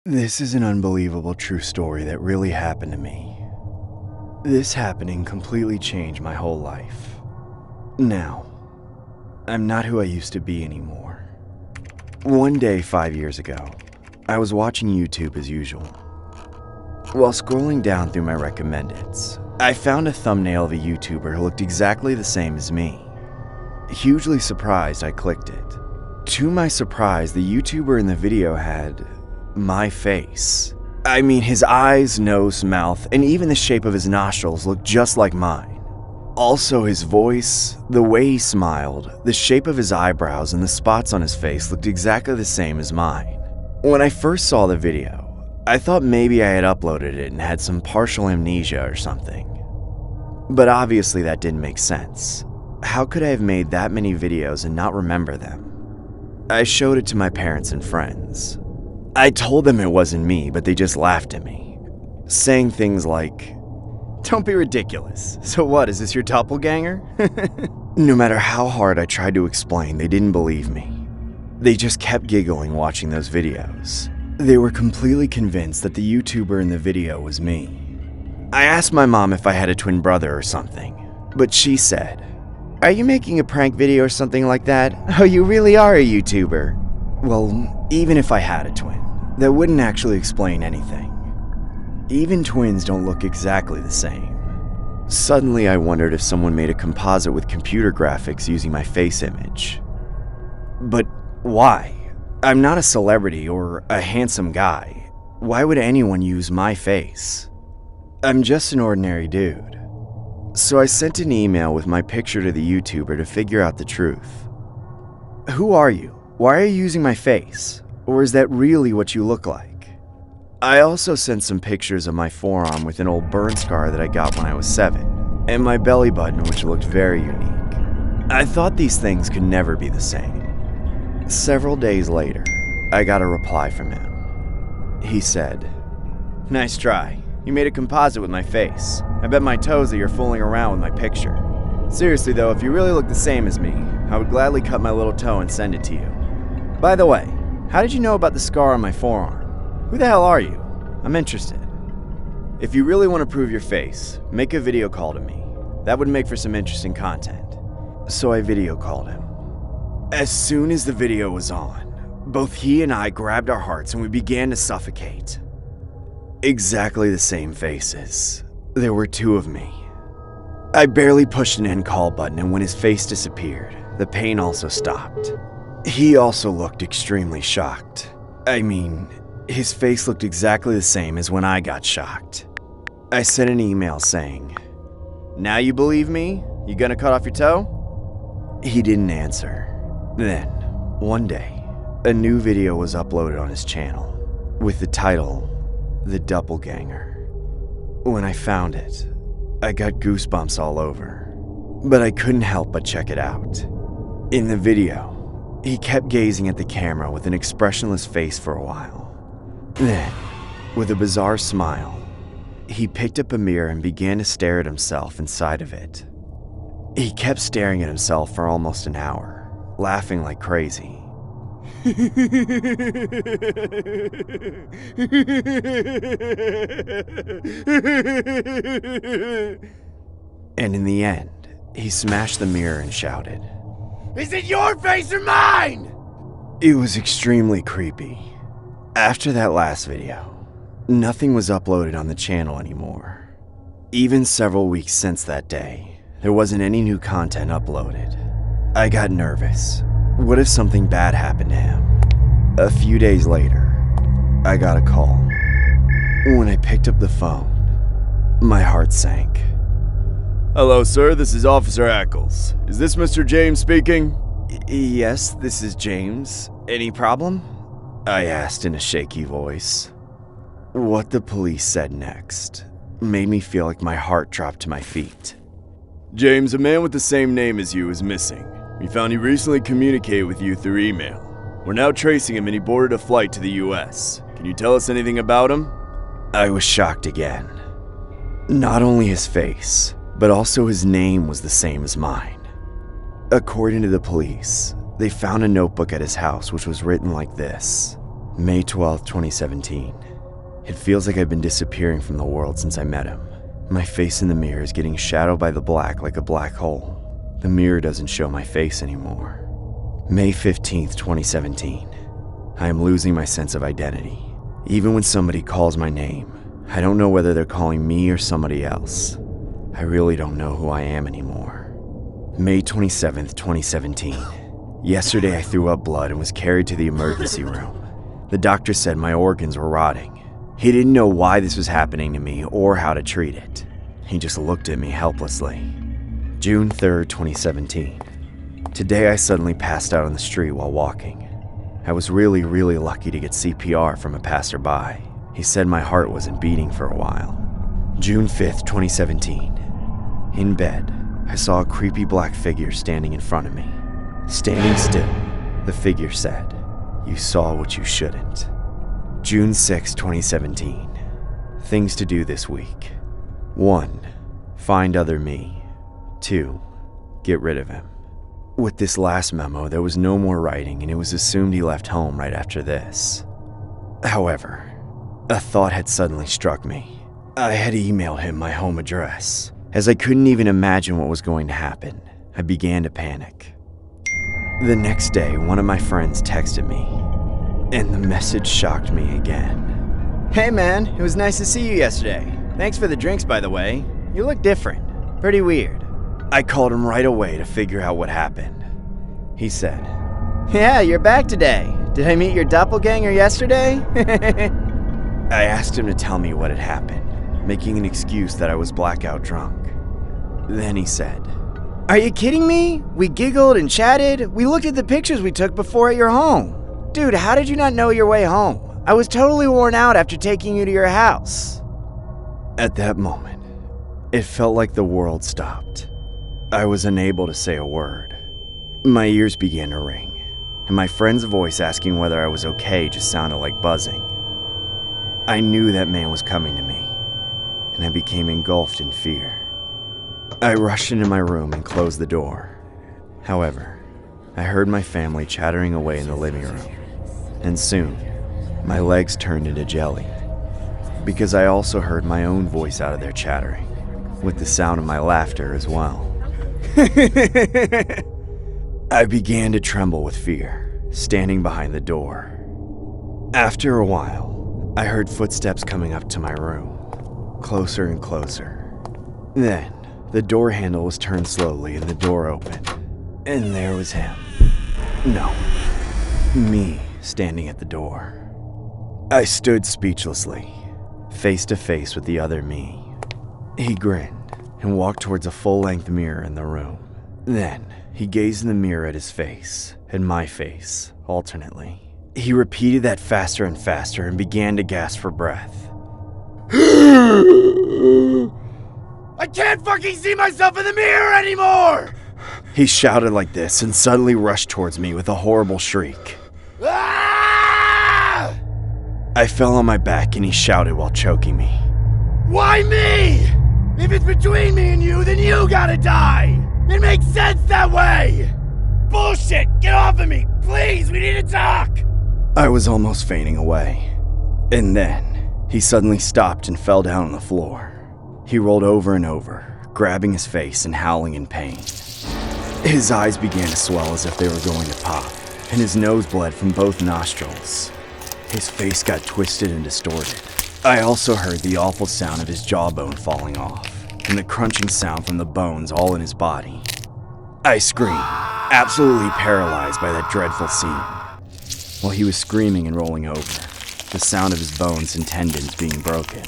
This is an unbelievable true story that really happened to me. This happening completely changed my whole life. Now, I'm not who I used to be anymore. One day 5 years ago, I was watching YouTube as usual. While scrolling down through my recommendeds, I found a thumbnail of a YouTuber who looked exactly the same as me. Hugely surprised, I clicked it. To my surprise, the YouTuber in the video had my face. I mean, his eyes, nose, mouth, and even the shape of his nostrils looked just like mine. Also, his voice, the way he smiled, the shape of his eyebrows, and the spots on his face looked exactly the same as mine. When I first saw the video, I thought maybe I had uploaded it and had some partial amnesia or something. But obviously that didn't make sense. How could I have made that many videos and not remember them? I showed it to my parents and friends. I told them it wasn't me, but they just laughed at me, saying things like, "Don't be ridiculous. So what, is this your doppelganger?" No matter how hard I tried to explain, they didn't believe me. They just kept giggling watching those videos. They were completely convinced that the YouTuber in the video was me. I asked my mom if I had a twin brother or something, but she said, "Are you making a prank video or something like that? Oh, you really are a YouTuber." Well, even if I had a twin, that wouldn't actually explain anything. Even twins don't look exactly the same. Suddenly, I wondered if someone made a composite with computer graphics using my face image. But why? I'm not a celebrity or a handsome guy. Why would anyone use my face? I'm just an ordinary dude. So I sent an email with my picture to the YouTuber to figure out the truth. Who are you? Why are you using my face? Or is that really what you look like? I also sent some pictures of my forearm with an old burn scar that I got when I was 7, and my belly button, which looked very unique. I thought these things could never be the same. Several days later, I got a reply from him. He said, "Nice try. You made a composite with my face. I bet my toes that you're fooling around with my picture. Seriously though, if you really look the same as me, I would gladly cut my little toe and send it to you. By the way, how did you know about the scar on my forearm? Who the hell are you? I'm interested. If you really want to prove your face, make a video call to me. That would make for some interesting content." So I video called him. As soon as the video was on, both he and I grabbed our hearts and we began to suffocate. Exactly the same faces. There were 2 of me. I barely pushed an end call button, and when his face disappeared, the pain also stopped. He also looked extremely shocked. I mean, his face looked exactly the same as when I got shocked. I sent an email saying, "Now you believe me? You gonna cut off your toe?" He didn't answer. Then, one day, a new video was uploaded on his channel with the title, "The Doppelganger." When I found it, I got goosebumps all over, but I couldn't help but check it out. In the video, he kept gazing at the camera with an expressionless face for a while. Then, with a bizarre smile, he picked up a mirror and began to stare at himself inside of it. He kept staring at himself for almost an hour, laughing like crazy. And in the end, he smashed the mirror and shouted, "Is it your face or mine?" It was extremely creepy. After that last video, nothing was uploaded on the channel anymore. Even several weeks since that day, there wasn't any new content uploaded. I got nervous. What if something bad happened to him? A few days later, I got a call. When I picked up the phone, my heart sank. "Hello, sir. This is Officer Ackles. Is this Mr. James speaking?" Yes, this is James. Any problem?" I asked in a shaky voice. What the police said next made me feel like my heart dropped to my feet. "James, a man with the same name as you is missing. We found he recently communicated with you through email. We're now tracing him and he boarded a flight to the US. Can you tell us anything about him?" I was shocked again. Not only his face, but also his name was the same as mine. According to the police, they found a notebook at his house which was written like this: May 12th, 2017. It feels like I've been disappearing from the world since I met him. My face in the mirror is getting shadowed by the black like a black hole. The mirror doesn't show my face anymore. May 15th, 2017. I am losing my sense of identity. Even when somebody calls my name, I don't know whether they're calling me or somebody else. I really don't know who I am anymore. May 27th, 2017. Yesterday I threw up blood and was carried to the emergency room. The doctor said my organs were rotting. He didn't know why this was happening to me or how to treat it. He just looked at me helplessly. June 3rd, 2017. Today I suddenly passed out on the street while walking. I was really lucky to get CPR from a passerby. He said my heart wasn't beating for a while. June 5th, 2017. In bed, I saw a creepy black figure standing in front of me. Standing still, the figure said, "You saw what you shouldn't." June 6, 2017. Things to do this week. 1. Find other me. 2. Get rid of him. With this last memo, there was no more writing and it was assumed he left home right after this. However, a thought had suddenly struck me. I had emailed him my home address. As I couldn't even imagine what was going to happen, I began to panic. The next day, one of my friends texted me, and the message shocked me again. "Hey man, it was nice to see you yesterday. Thanks for the drinks, by the way. You look different. Pretty weird." I called him right away to figure out what happened. He said, "Yeah, you're back today. Did I meet your doppelganger yesterday?" I asked him to tell me what had happened, making an excuse that I was blackout drunk. Then he said, "Are you kidding me? We giggled and chatted. We looked at the pictures we took before at your home. Dude, how did you not know your way home? I was totally worn out after taking you to your house." At that moment, it felt like the world stopped. I was unable to say a word. My ears began to ring, and my friend's voice asking whether I was okay just sounded like buzzing. I knew that man was coming to me, and I became engulfed in fear. I rushed into my room and closed the door. However, I heard my family chattering away in the living room, and soon, my legs turned into jelly, because I also heard my own voice out of their chattering, with the sound of my laughter as well. I began to tremble with fear, standing behind the door. After a while, I heard footsteps coming up to my room, closer and closer. Then, the door handle was turned slowly and the door opened, and there was him. No, me standing at the door. I stood speechlessly, face to face with the other me. He grinned and walked towards a full-length mirror in the room. Then, he gazed in the mirror at his face and my face, alternately. He repeated that faster and faster and began to gasp for breath. "I can't fucking see myself in the mirror anymore!" He shouted like this and suddenly rushed towards me with a horrible shriek. "Ah!" I fell on my back and he shouted while choking me. "Why me? If it's between me and you, then you gotta die! It makes sense that way! Bullshit! Get off of me! Please, we need to talk!" I was almost fainting away. And then, he suddenly stopped and fell down on the floor. He rolled over and over, grabbing his face and howling in pain. His eyes began to swell as if they were going to pop, and his nose bled from both nostrils. His face got twisted and distorted. I also heard the awful sound of his jawbone falling off, and the crunching sound from the bones all in his body. I screamed, absolutely paralyzed by that dreadful scene. While he was screaming and rolling over, the sound of his bones and tendons being broken.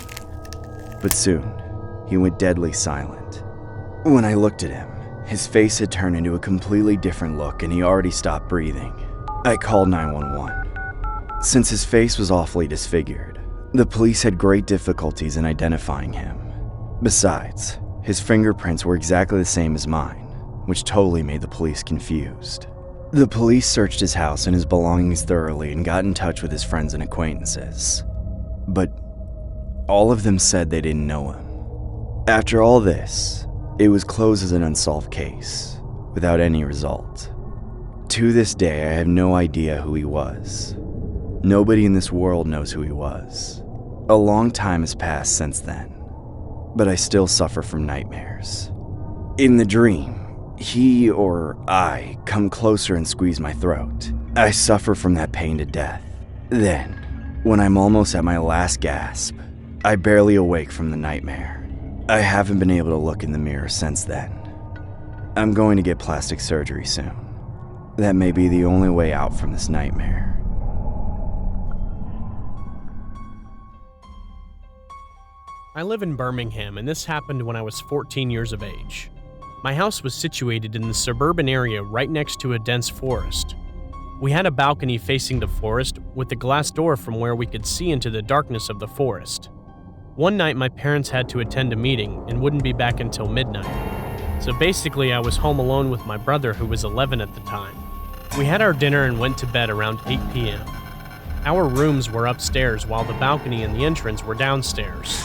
But soon, he went deadly silent. When I looked at him, his face had turned into a completely different look and he already stopped breathing. I called 911. Since his face was awfully disfigured, the police had great difficulties in identifying him. Besides, his fingerprints were exactly the same as mine, which totally made the police confused. The police searched his house and his belongings thoroughly and got in touch with his friends and acquaintances. But all of them said they didn't know him. After all this, it was closed as an unsolved case, without any result. To this day, I have no idea who he was. Nobody in this world knows who he was. A long time has passed since then, but I still suffer from nightmares. In the dream, he or I come closer and squeeze my throat. I suffer from that pain to death. Then, when I'm almost at my last gasp, I barely awake from the nightmare. I haven't been able to look in the mirror since then. I'm going to get plastic surgery soon. That may be the only way out from this nightmare. I live in Birmingham, and this happened when I was 14 years of age. My house was situated in the suburban area right next to a dense forest. We had a balcony facing the forest with a glass door from where we could see into the darkness of the forest. One night my parents had to attend a meeting and wouldn't be back until midnight. So basically I was home alone with my brother, who was 11 at the time. We had our dinner and went to bed around 8 p.m. Our rooms were upstairs while the balcony and the entrance were downstairs.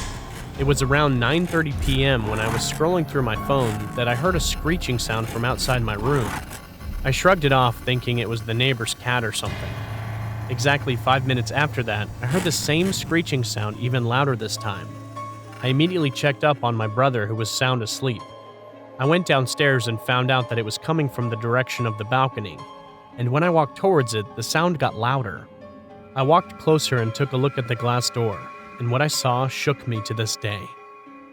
It was around 9:30 p.m. when I was scrolling through my phone that I heard a screeching sound from outside my room. I shrugged it off, thinking it was the neighbor's cat or something. Exactly 5 minutes after that, I heard the same screeching sound, even louder this time. I immediately checked up on my brother, who was sound asleep. I went downstairs and found out that it was coming from the direction of the balcony, and when I walked towards it, the sound got louder. I walked closer and took a look at the glass door, and what I saw shook me to this day.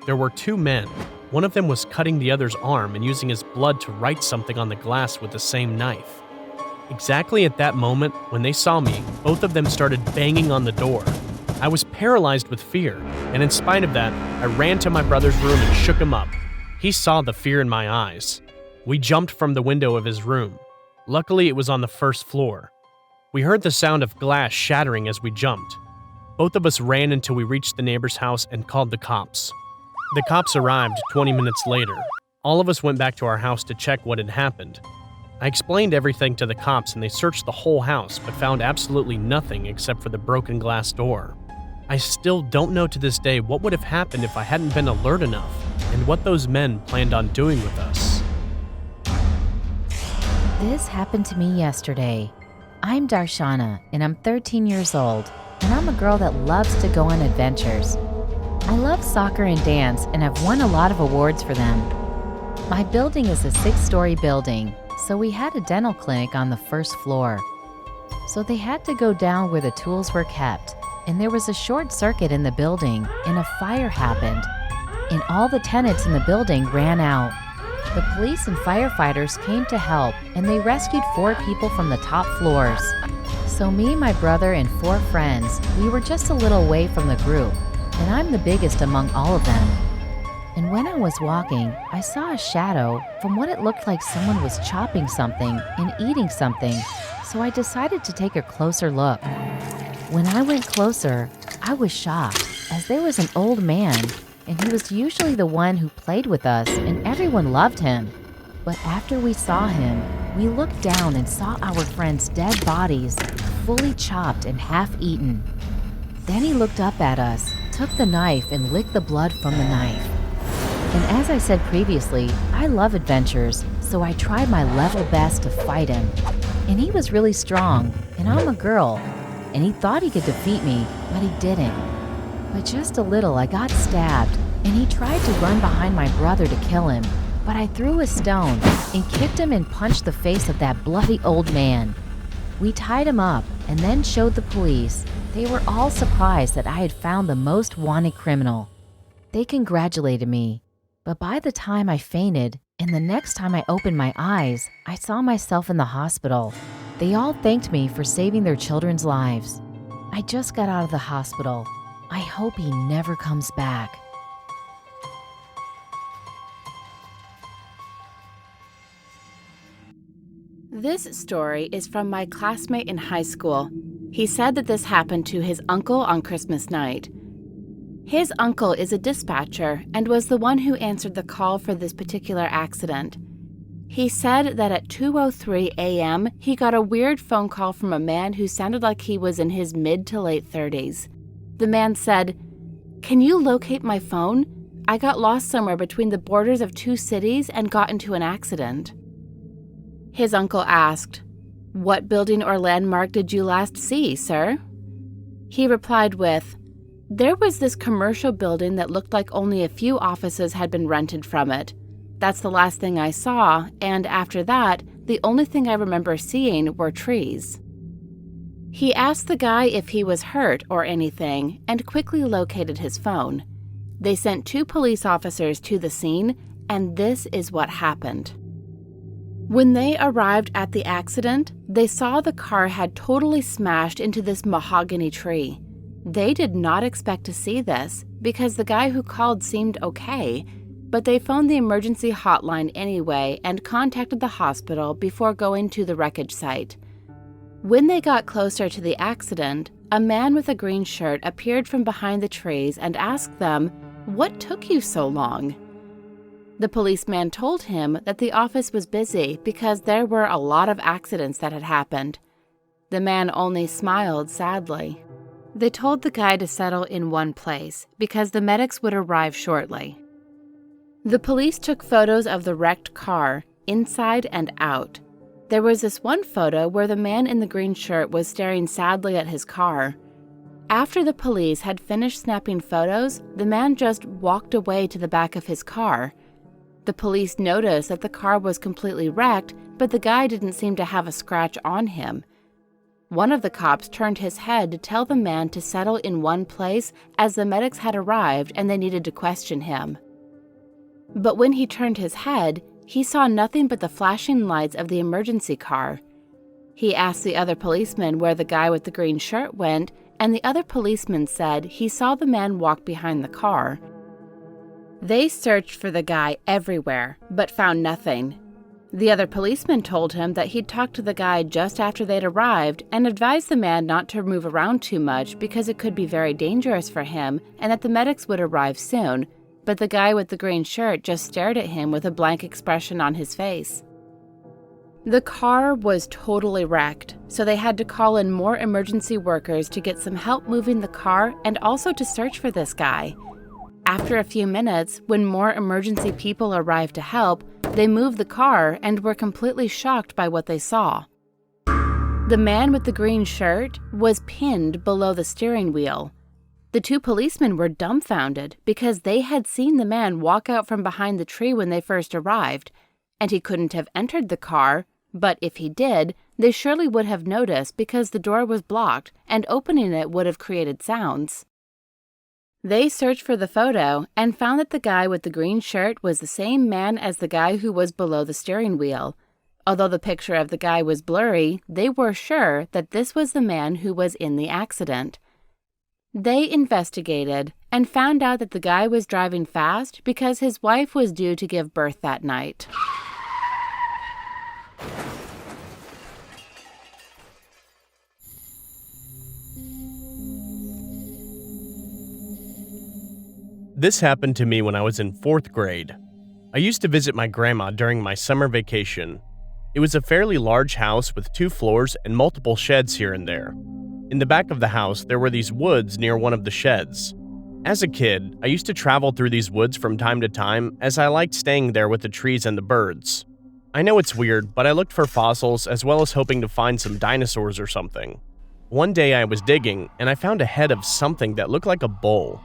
There were two men. One of them was cutting the other's arm and using his blood to write something on the glass with the same knife. Exactly at that moment, when they saw me, both of them started banging on the door. I was paralyzed with fear, and in spite of that, I ran to my brother's room and shook him up. He saw the fear in my eyes. We jumped from the window of his room. Luckily, it was on the first floor. We heard the sound of glass shattering as we jumped. Both of us ran until we reached the neighbor's house and called the cops. The cops arrived 20 minutes later. All of us went back to our house to check what had happened. I explained everything to the cops and they searched the whole house but found absolutely nothing except for the broken glass door. I still don't know to this day what would have happened if I hadn't been alert enough and what those men planned on doing with us. This happened to me yesterday. I'm Darshana and I'm 13 years old, and I'm a girl that loves to go on adventures. I love soccer and dance and have won a lot of awards for them. My building is a 6-story building, so we had a dental clinic on the first floor. So they had to go down where the tools were kept, and there was a short circuit in the building and a fire happened, and all the tenants in the building ran out. The police and firefighters came to help, and they rescued 4 people from the top floors. So me, my brother, and 4 friends, we were just a little way from the group, and I'm the biggest among all of them. And when I was walking, I saw a shadow from what it looked like someone was chopping something and eating something, so I decided to take a closer look. When I went closer, I was shocked, as there was an old man, and he was usually the one who played with us, and everyone loved him. But after we saw him, we looked down and saw our friends' dead bodies, fully chopped and half-eaten. Then he looked up at us, took the knife, and licked the blood from the knife. And as I said previously, I love adventures, so I tried my level best to fight him. And he was really strong, and I'm a girl, and he thought he could defeat me, but he didn't. But just a little, I got stabbed, and he tried to run behind my brother to kill him, but I threw a stone and kicked him and punched the face of that bloody old man. We tied him up and then showed the police. They were all surprised that I had found the most wanted criminal. They congratulated me, but by the time I fainted and the next time I opened my eyes, I saw myself in the hospital. They all thanked me for saving their children's lives. I just got out of the hospital. I hope he never comes back. This story is from my classmate in high school. He said that this happened to his uncle on Christmas night. His uncle is a dispatcher and was the one who answered the call for this particular accident. He said that at 2:03 a.m., he got a weird phone call from a man who sounded like he was in his mid to late 30s. The man said, "Can you locate my phone? I got lost somewhere between the borders of 2 cities and got into an accident." His uncle asked, "What building or landmark did you last see, sir?" He replied with, "There was this commercial building that looked like only a few offices had been rented from it. That's the last thing I saw, and after that, the only thing I remember seeing were trees." He asked the guy if he was hurt or anything and quickly located his phone. They sent 2 police officers to the scene, and this is what happened. When they arrived at the accident, they saw the car had totally smashed into this mahogany tree. They did not expect to see this because the guy who called seemed okay, but they phoned the emergency hotline anyway and contacted the hospital before going to the wreckage site. When they got closer to the accident, a man with a green shirt appeared from behind the trees and asked them, "What took you so long?" The policeman told him that the office was busy because there were a lot of accidents that had happened. The man only smiled sadly. They told the guy to settle in one place because the medics would arrive shortly. The police took photos of the wrecked car, inside and out. There was this one photo where the man in the green shirt was staring sadly at his car. After the police had finished snapping photos, the man just walked away to the back of his car. The police noticed that the car was completely wrecked, but the guy didn't seem to have a scratch on him. One of the cops turned his head to tell the man to settle in one place as the medics had arrived and they needed to question him. But when he turned his head, he saw nothing but the flashing lights of the emergency car. He asked the other policeman where the guy with the green shirt went, and the other policeman said he saw the man walk behind the car. They searched for the guy everywhere, but found nothing. The other policeman told him that he'd talked to the guy just after they'd arrived and advised the man not to move around too much because it could be very dangerous for him and that the medics would arrive soon, but the guy with the green shirt just stared at him with a blank expression on his face. The car was totally wrecked, so they had to call in more emergency workers to get some help moving the car and also to search for this guy. After a few minutes, when more emergency people arrived to help, they moved the car and were completely shocked by what they saw. The man with the green shirt was pinned below the steering wheel. The 2 policemen were dumbfounded because they had seen the man walk out from behind the tree when they first arrived, and he couldn't have entered the car, but if he did, they surely would have noticed because the door was blocked and opening it would have created sounds. They searched for the photo and found that the guy with the green shirt was the same man as the guy who was below the steering wheel. Although the picture of the guy was blurry, they were sure that this was the man who was in the accident. They investigated and found out that the guy was driving fast because his wife was due to give birth that night. This happened to me when I was in 4th grade. I used to visit my grandma during my summer vacation. It was a fairly large house with 2 floors and multiple sheds here and there. In the back of the house, there were these woods near one of the sheds. As a kid, I used to travel through these woods from time to time as I liked staying there with the trees and the birds. I know it's weird, but I looked for fossils as well as hoping to find some dinosaurs or something. One day I was digging and I found a head of something that looked like a bull.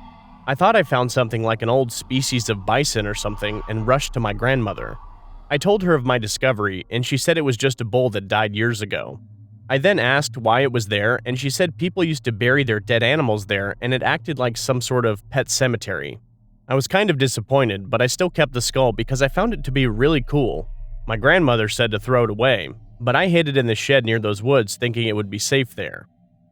I thought I found something like an old species of bison or something and rushed to my grandmother. I told her of my discovery and she said it was just a bull that died years ago. I then asked why it was there and she said people used to bury their dead animals there and it acted like some sort of pet cemetery. I was kind of disappointed, but I still kept the skull because I found it to be really cool. My grandmother said to throw it away, but I hid it in the shed near those woods thinking it would be safe there.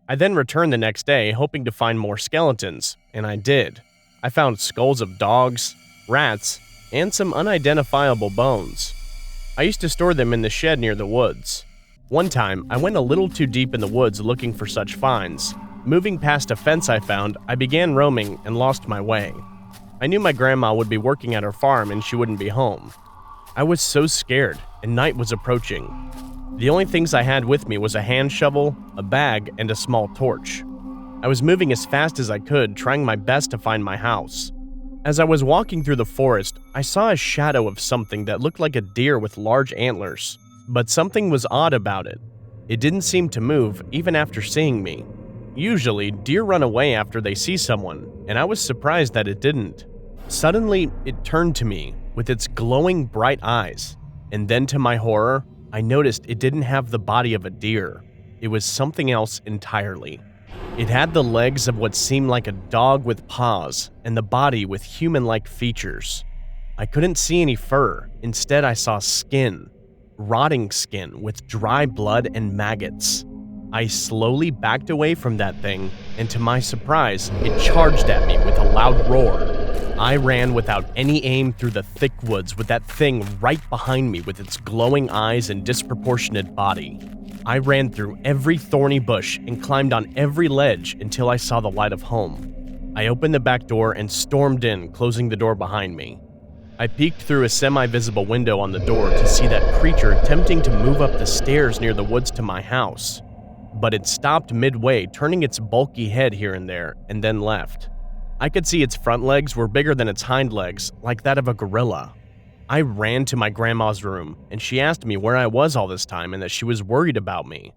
I then returned the next day hoping to find more skeletons, and I did. I found skulls of dogs, rats, and some unidentifiable bones. I used to store them in the shed near the woods. One time, I went a little too deep in the woods looking for such finds. Moving past a fence I found, I began roaming and lost my way. I knew my grandma would be working at her farm and she wouldn't be home. I was so scared, and night was approaching. The only things I had with me was a hand shovel, a bag, and a small torch. I was moving as fast as I could, trying my best to find my house. As I was walking through the forest, I saw a shadow of something that looked like a deer with large antlers. But something was odd about it. It didn't seem to move, even after seeing me. Usually, deer run away after they see someone, and I was surprised that it didn't. Suddenly, it turned to me with its glowing bright eyes, and then to my horror, I noticed it didn't have the body of a deer. It was something else entirely. It had the legs of what seemed like a dog with paws, and the body with human-like features. I couldn't see any fur. Instead, I saw skin. Rotting skin with dry blood and maggots. I slowly backed away from that thing, and to my surprise, it charged at me with a loud roar. I ran without any aim through the thick woods with that thing right behind me with its glowing eyes and disproportionate body. I ran through every thorny bush and climbed on every ledge until I saw the light of home. I opened the back door and stormed in, closing the door behind me. I peeked through a semi-visible window on the door to see that creature attempting to move up the stairs near the woods to my house. But it stopped midway, turning its bulky head here and there, and then left. I could see its front legs were bigger than its hind legs, like that of a gorilla. I ran to my grandma's room, and she asked me where I was all this time and that she was worried about me.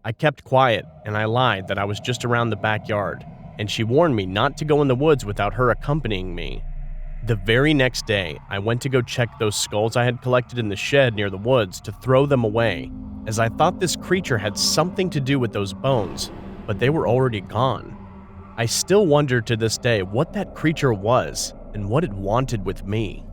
I kept quiet, and I lied that I was just around the backyard, and she warned me not to go in the woods without her accompanying me. The very next day, I went to go check those skulls I had collected in the shed near the woods to throw them away, as I thought this creature had something to do with those bones, but they were already gone. I still wonder to this day what that creature was and what it wanted with me.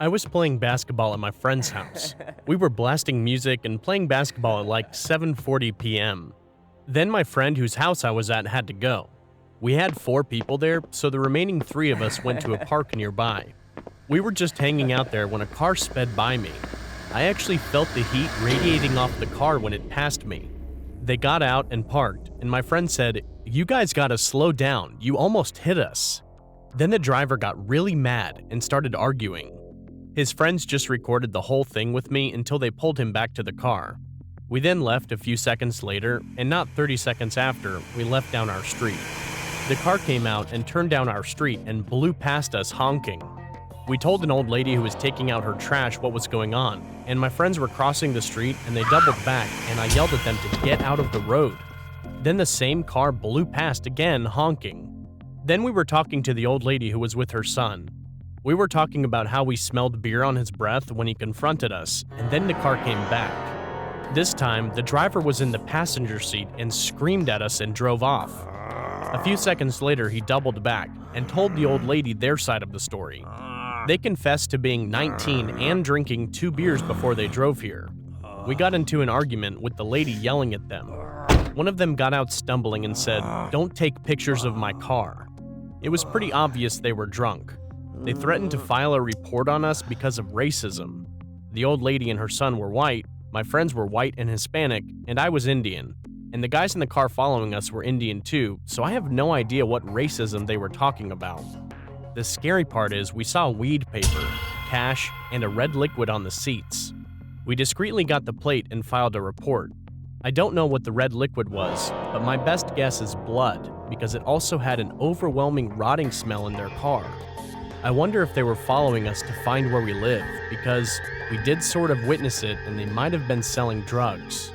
I was playing basketball at my friend's house. We were blasting music and playing basketball at like 7:40 p.m. Then my friend whose house I was at had to go. We had 4 people there, so the remaining 3 of us went to a park nearby. We were just hanging out there when a car sped by me. I actually felt the heat radiating off the car when it passed me. They got out and parked, and my friend said, "You guys gotta slow down, you almost hit us." Then the driver got really mad and started arguing. His friends just recorded the whole thing with me until they pulled him back to the car. We then left a few seconds later, and not 30 seconds after, we left down our street. The car came out and turned down our street and blew past us honking. We told an old lady who was taking out her trash what was going on, and my friends were crossing the street and they doubled back and I yelled at them to get out of the road. Then the same car blew past again honking. Then we were talking to the old lady who was with her son. We were talking about how we smelled beer on his breath when he confronted us, and then the car came back. This time, the driver was in the passenger seat and screamed at us and drove off. A few seconds later, he doubled back and told the old lady their side of the story. They confessed to being 19 and drinking 2 beers before they drove here. We got into an argument with the lady yelling at them. One of them got out stumbling and said, "Don't take pictures of my car." It was pretty obvious they were drunk. They threatened to file a report on us because of racism. The old lady and her son were white, my friends were white and Hispanic, and I was Indian. And the guys in the car following us were Indian too, so I have no idea what racism they were talking about. The scary part is we saw weed paper, cash, and a red liquid on the seats. We discreetly got the plate and filed a report. I don't know what the red liquid was, but my best guess is blood, because it also had an overwhelming rotting smell in their car. I wonder if they were following us to find where we live, because we did sort of witness it and they might have been selling drugs.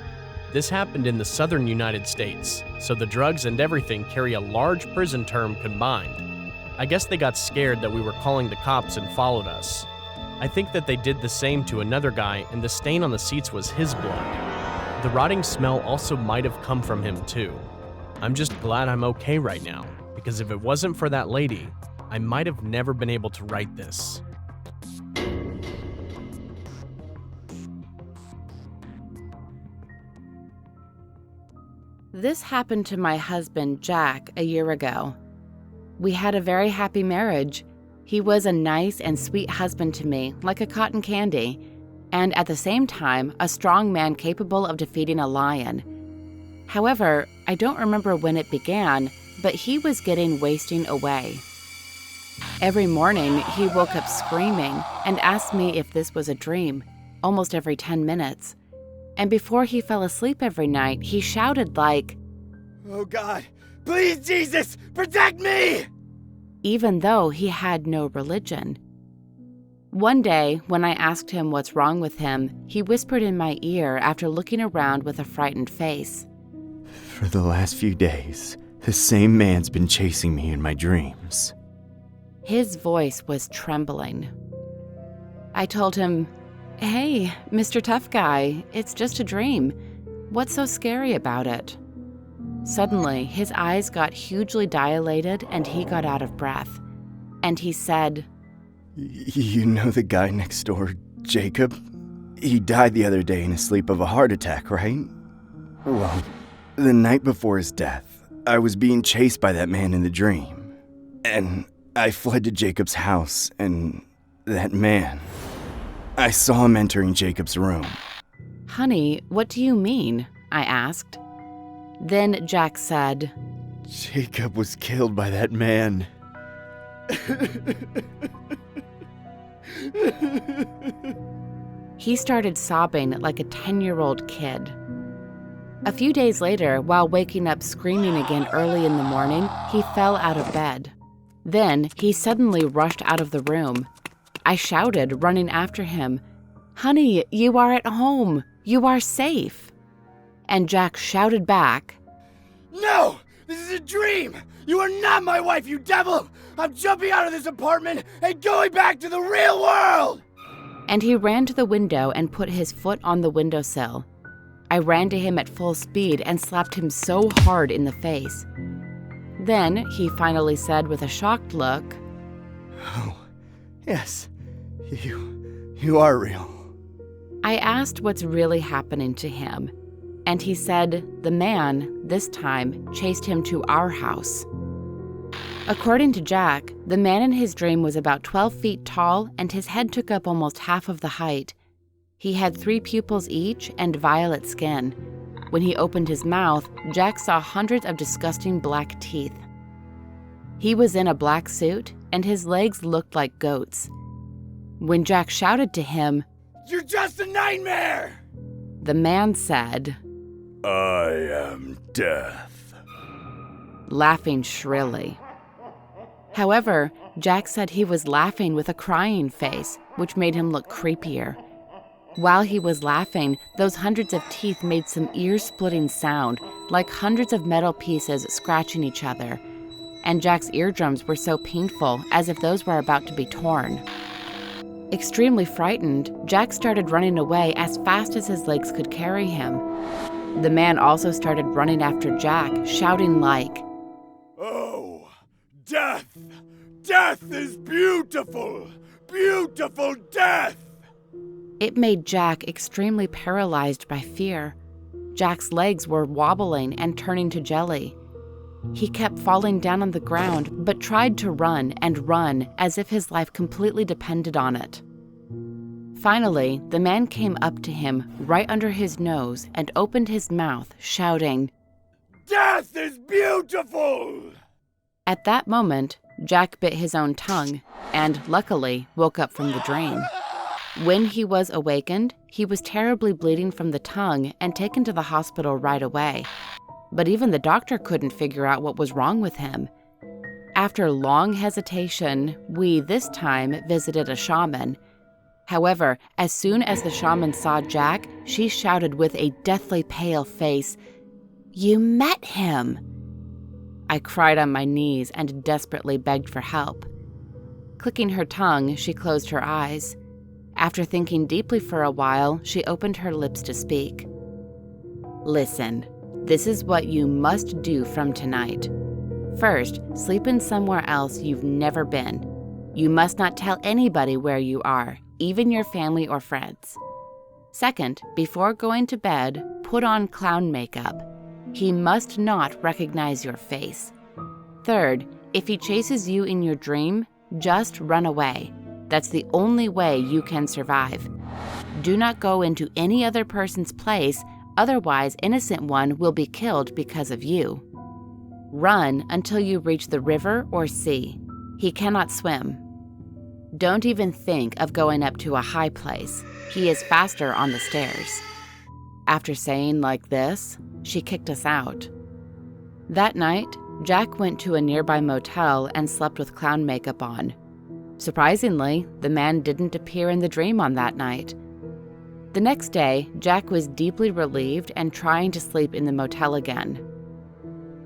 This happened in the southern United States, so the drugs and everything carry a large prison term combined. I guess they got scared that we were calling the cops and followed us. I think that they did the same to another guy and the stain on the seats was his blood. The rotting smell also might have come from him too. I'm just glad I'm okay right now, because if it wasn't for that lady, I might have never been able to write this. This happened to my husband, Jack, a year ago. We had a very happy marriage. He was a nice and sweet husband to me, like a cotton candy, and at the same time, a strong man capable of defeating a lion. However, I don't remember when it began, but he was getting wasting away. Every morning, he woke up screaming and asked me if this was a dream, almost every 10 minutes. And before he fell asleep every night, he shouted like, "Oh God, please Jesus, protect me!" even though he had no religion. One day, when I asked him what's wrong with him, he whispered in my ear after looking around with a frightened face. For the last few days, the same man's been chasing me in my dreams. His voice was trembling. I told him, "Hey, Mr. Tough Guy, it's just a dream. What's so scary about it?" Suddenly, his eyes got hugely dilated and he got out of breath. And he said, You know the guy next door, Jacob? He died the other day in his sleep of a heart attack, right? Well, the night before his death, I was being chased by that man in the dream. And I fled to Jacob's house, and that man... I saw him entering Jacob's room. "Honey, what do you mean?" I asked. Then Jack said, Jacob was killed by that man. He started sobbing like a 10-year-old kid. A few days later, while waking up screaming again early in the morning, he fell out of bed. Then he suddenly rushed out of the room. I shouted, running after him, "Honey, you are at home. You are safe." And Jack shouted back, No! This is a dream! You are not my wife, you devil! I'm jumping out of this apartment and going back to the real world! and he ran to the window and put his foot on the windowsill. I ran to him at full speed and slapped him so hard in the face. Then he finally said with a shocked look, Oh, yes. You are real. I asked what's really happening to him, and he said the man, this time, chased him to our house. According to Jack, the man in his dream was about 12 feet tall and his head took up almost half of the height. He had 3 pupils each and violet skin. When he opened his mouth, Jack saw hundreds of disgusting black teeth. He was in a black suit and his legs looked like goats. When Jack shouted to him, You're just a nightmare! the man said, I am death. laughing shrilly. However, Jack said he was laughing with a crying face, which made him look creepier. While he was laughing, those hundreds of teeth made some ear-splitting sound, like hundreds of metal pieces scratching each other. And Jack's eardrums were so painful, as if those were about to be torn. Extremely frightened, Jack started running away as fast as his legs could carry him. The man also started running after Jack, shouting like, Oh, death! Death is beautiful! Beautiful death! It made Jack extremely paralyzed by fear. Jack's legs were wobbling and turning to jelly. He kept falling down on the ground, but tried to run and run as if his life completely depended on it. Finally, the man came up to him right under his nose and opened his mouth, shouting, Death is beautiful! At that moment, Jack bit his own tongue and, luckily, woke up from the dream. When he was awakened, he was terribly bleeding from the tongue and taken to the hospital right away. But even the doctor couldn't figure out what was wrong with him. After long hesitation, we this time visited a shaman. However, as soon as the shaman saw Jack, she shouted with a deathly pale face, You met him! I cried on my knees and desperately begged for help. Clicking her tongue, she closed her eyes. After thinking deeply for a while, she opened her lips to speak. Listen, this is what you must do from tonight. First, sleep in somewhere else you've never been. You must not tell anybody where you are, even your family or friends. Second, before going to bed, put on clown makeup. He must not recognize your face. Third, if he chases you in your dream, just run away. That's the only way you can survive. Do not go into any other person's place, otherwise innocent one will be killed because of you. Run until you reach the river or sea. He cannot swim. Don't even think of going up to a high place. He is faster on the stairs. After saying like this, she kicked us out. That night, Jack went to a nearby motel and slept with clown makeup on. Surprisingly, the man didn't appear in the dream on that night. The next day, Jack was deeply relieved and trying to sleep in the motel again.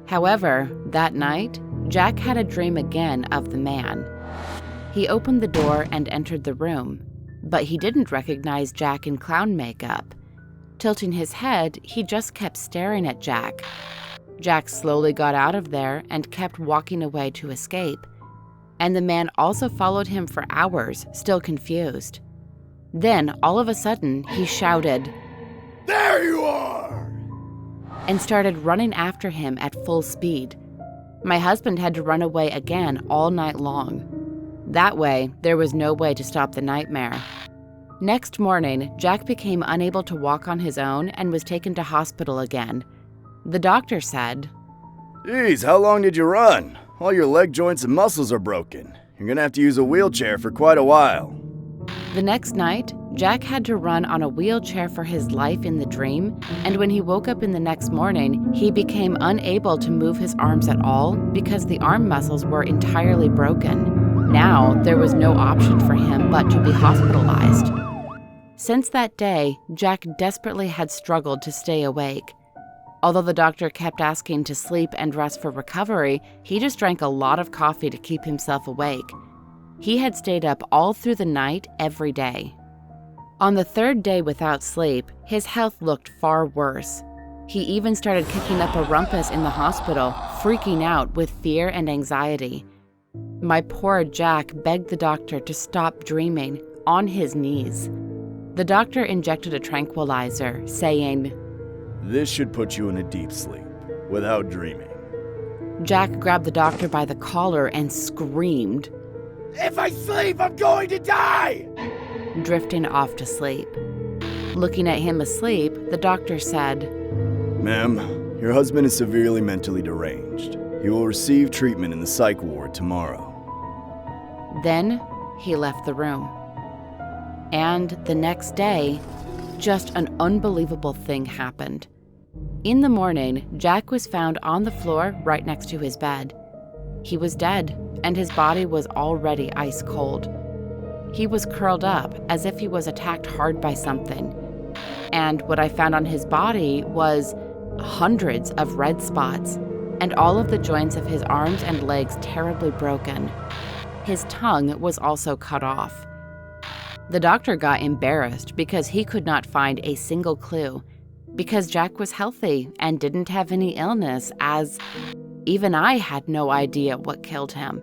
However, that night, Jack had a dream again of the man. He opened the door and entered the room, but he didn't recognize Jack in clown makeup. Tilting his head, he just kept staring at Jack. Jack slowly got out of there and kept walking away to escape, and the man also followed him for hours, still confused. Then, all of a sudden, he shouted, "There you are!" and started running after him at full speed. My husband had to run away again all night long. That way, there was no way to stop the nightmare. Next morning, Jack became unable to walk on his own and was taken to hospital again. The doctor said, Geez, how long did you run? All your leg joints and muscles are broken. You're gonna have to use a wheelchair for quite a while. The next night, Jack had to run on a wheelchair for his life in the dream, and when he woke up in the next morning, he became unable to move his arms at all because the arm muscles were entirely broken. Now, there was no option for him but to be hospitalized. Since that day, Jack desperately had struggled to stay awake. Although the doctor kept asking to sleep and rest for recovery, he just drank a lot of coffee to keep himself awake. He had stayed up all through the night every day. On the third day without sleep, his health looked far worse. He even started kicking up a rumpus in the hospital, freaking out with fear and anxiety. My poor Jack begged the doctor to stop dreaming, on his knees. The doctor injected a tranquilizer, saying, This should put you in a deep sleep, without dreaming. Jack grabbed the doctor by the collar and screamed, "If I sleep, I'm going to die!" drifting off to sleep. Looking at him asleep, the doctor said, Ma'am, your husband is severely mentally deranged. He will receive treatment in the psych ward tomorrow. Then he left the room. And the next day, just an unbelievable thing happened. In the morning, Jack was found on the floor right next to his bed. He was dead, and his body was already ice cold. He was curled up as if he was attacked hard by something. And what I found on his body was hundreds of red spots, and all of the joints of his arms and legs terribly broken. His tongue was also cut off. The doctor got embarrassed because he could not find a single clue, because Jack was healthy and didn't have any illness, as even I had no idea what killed him.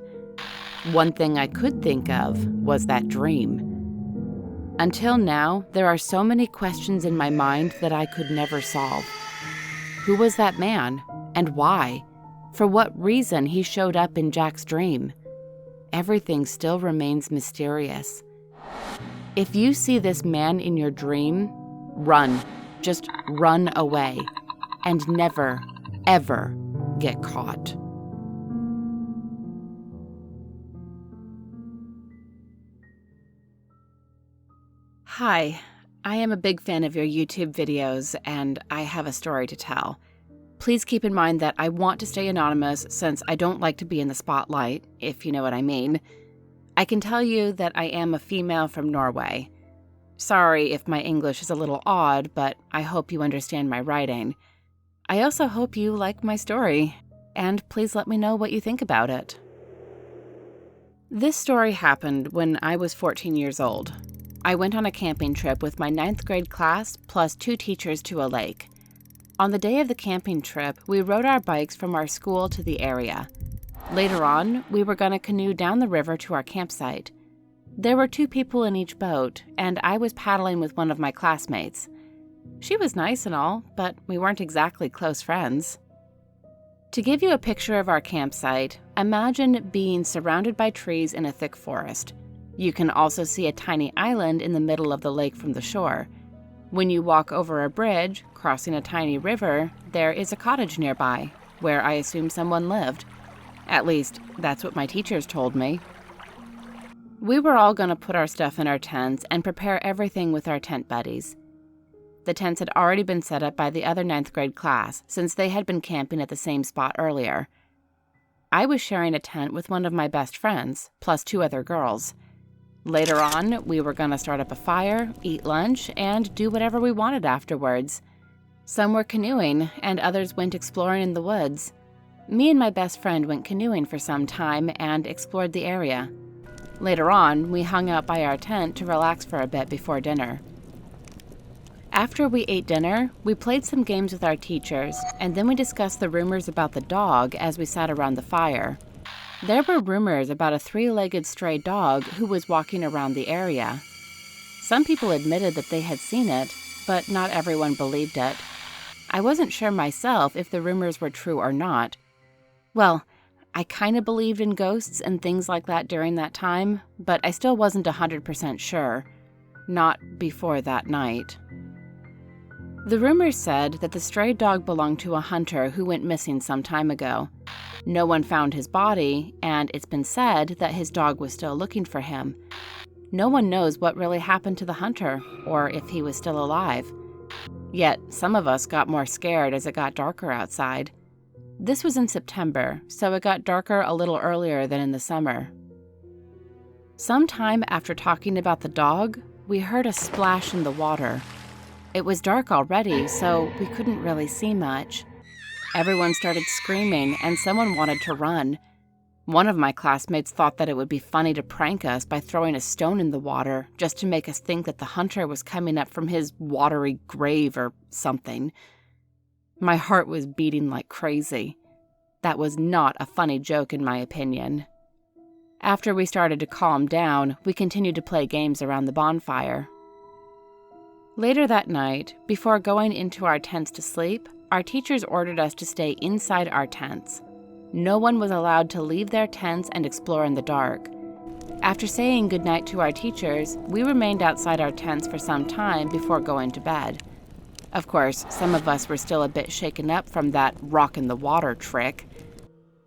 One thing I could think of was that dream. Until now, there are so many questions in my mind that I could never solve. Who was that man, and why? For what reason he showed up in Jack's dream? Everything still remains mysterious. If you see this man in your dream, run. Just run away. And never, ever get caught. Hi, I am a big fan of your YouTube videos, and I have a story to tell. Please keep in mind that I want to stay anonymous since I don't like to be in the spotlight, if you know what I mean. I can tell you that I am a female from Norway. Sorry if my English is a little odd, but I hope you understand my writing. I also hope you like my story, and please let me know what you think about it. This story happened when I was 14 years old. I went on a camping trip with my 9th grade class plus 2 teachers to a lake. On the day of the camping trip, we rode our bikes from our school to the area. Later on, we were going to canoe down the river to our campsite. There were 2 people in each boat, and I was paddling with one of my classmates. She was nice and all, but we weren't exactly close friends. To give you a picture of our campsite, imagine being surrounded by trees in a thick forest. You can also see a tiny island in the middle of the lake from the shore. When you walk over a bridge, crossing a tiny river, there is a cottage nearby, where I assume someone lived. At least, that's what my teachers told me. We were all going to put our stuff in our tents and prepare everything with our tent buddies. The tents had already been set up by the other 9th grade class, since they had been camping at the same spot earlier. I was sharing a tent with one of my best friends, plus 2 other girls. Later on, we were going to start up a fire, eat lunch, and do whatever we wanted afterwards. Some were canoeing, and others went exploring in the woods. Me and my best friend went canoeing for some time and explored the area. Later on, we hung out by our tent to relax for a bit before dinner. After we ate dinner, we played some games with our teachers, and then we discussed the rumors about the dog as we sat around the fire. There were rumors about a 3-legged stray dog who was walking around the area. Some people admitted that they had seen it, but not everyone believed it. I wasn't sure myself if the rumors were true or not. Well, I kind of believed in ghosts and things like that during that time, but I still wasn't 100% sure. Not before that night. The rumors said that the stray dog belonged to a hunter who went missing some time ago. No one found his body, and it's been said that his dog was still looking for him. No one knows what really happened to the hunter, or if he was still alive. Yet, some of us got more scared as it got darker outside. This was in September, so it got darker a little earlier than in the summer. Sometime after talking about the dog, we heard a splash in the water. It was dark already, so we couldn't really see much. Everyone started screaming, and someone wanted to run. One of my classmates thought that it would be funny to prank us by throwing a stone in the water, just to make us think that the hunter was coming up from his watery grave or something. My heart was beating like crazy. That was not a funny joke in my opinion. After we started to calm down, we continued to play games around the bonfire. Later that night, before going into our tents to sleep, our teachers ordered us to stay inside our tents. No one was allowed to leave their tents and explore in the dark. After saying goodnight to our teachers, we remained outside our tents for some time before going to bed. Of course, some of us were still a bit shaken up from that rock in the water trick.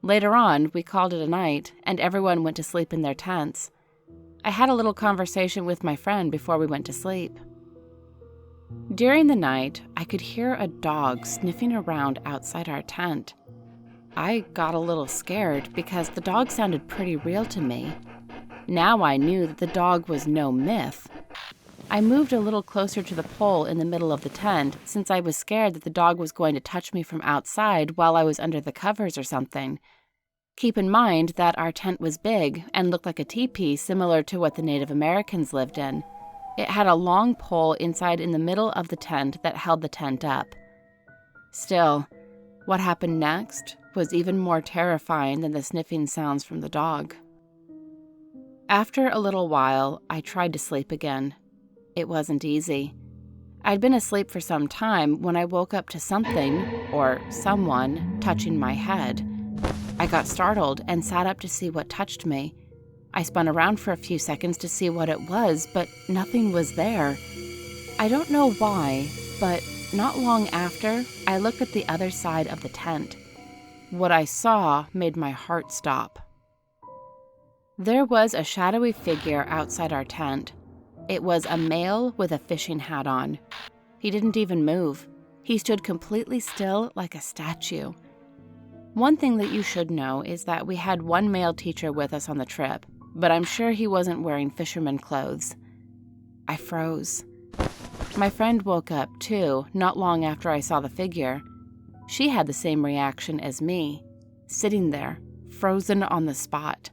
Later on, we called it a night, and everyone went to sleep in their tents. I had a little conversation with my friend before we went to sleep. During the night, I could hear a dog sniffing around outside our tent. I got a little scared because the dog sounded pretty real to me. Now I knew that the dog was no myth. I moved a little closer to the pole in the middle of the tent since I was scared that the dog was going to touch me from outside while I was under the covers or something. Keep in mind that our tent was big and looked like a teepee similar to what the Native Americans lived in. It had a long pole inside in the middle of the tent that held the tent up. Still, what happened next was even more terrifying than the sniffing sounds from the dog. After a little while, I tried to sleep again. It wasn't easy. I'd been asleep for some time when I woke up to something, or someone, touching my head. I got startled and sat up to see what touched me. I spun around for a few seconds to see what it was, but nothing was there. I don't know why, but not long after, I looked at the other side of the tent. What I saw made my heart stop. There was a shadowy figure outside our tent. It was a male with a fishing hat on. He didn't even move. He stood completely still like a statue. One thing that you should know is that we had one male teacher with us on the trip, but I'm sure he wasn't wearing fisherman clothes. I froze. My friend woke up, too, not long after I saw the figure. She had the same reaction as me, sitting there, frozen on the spot.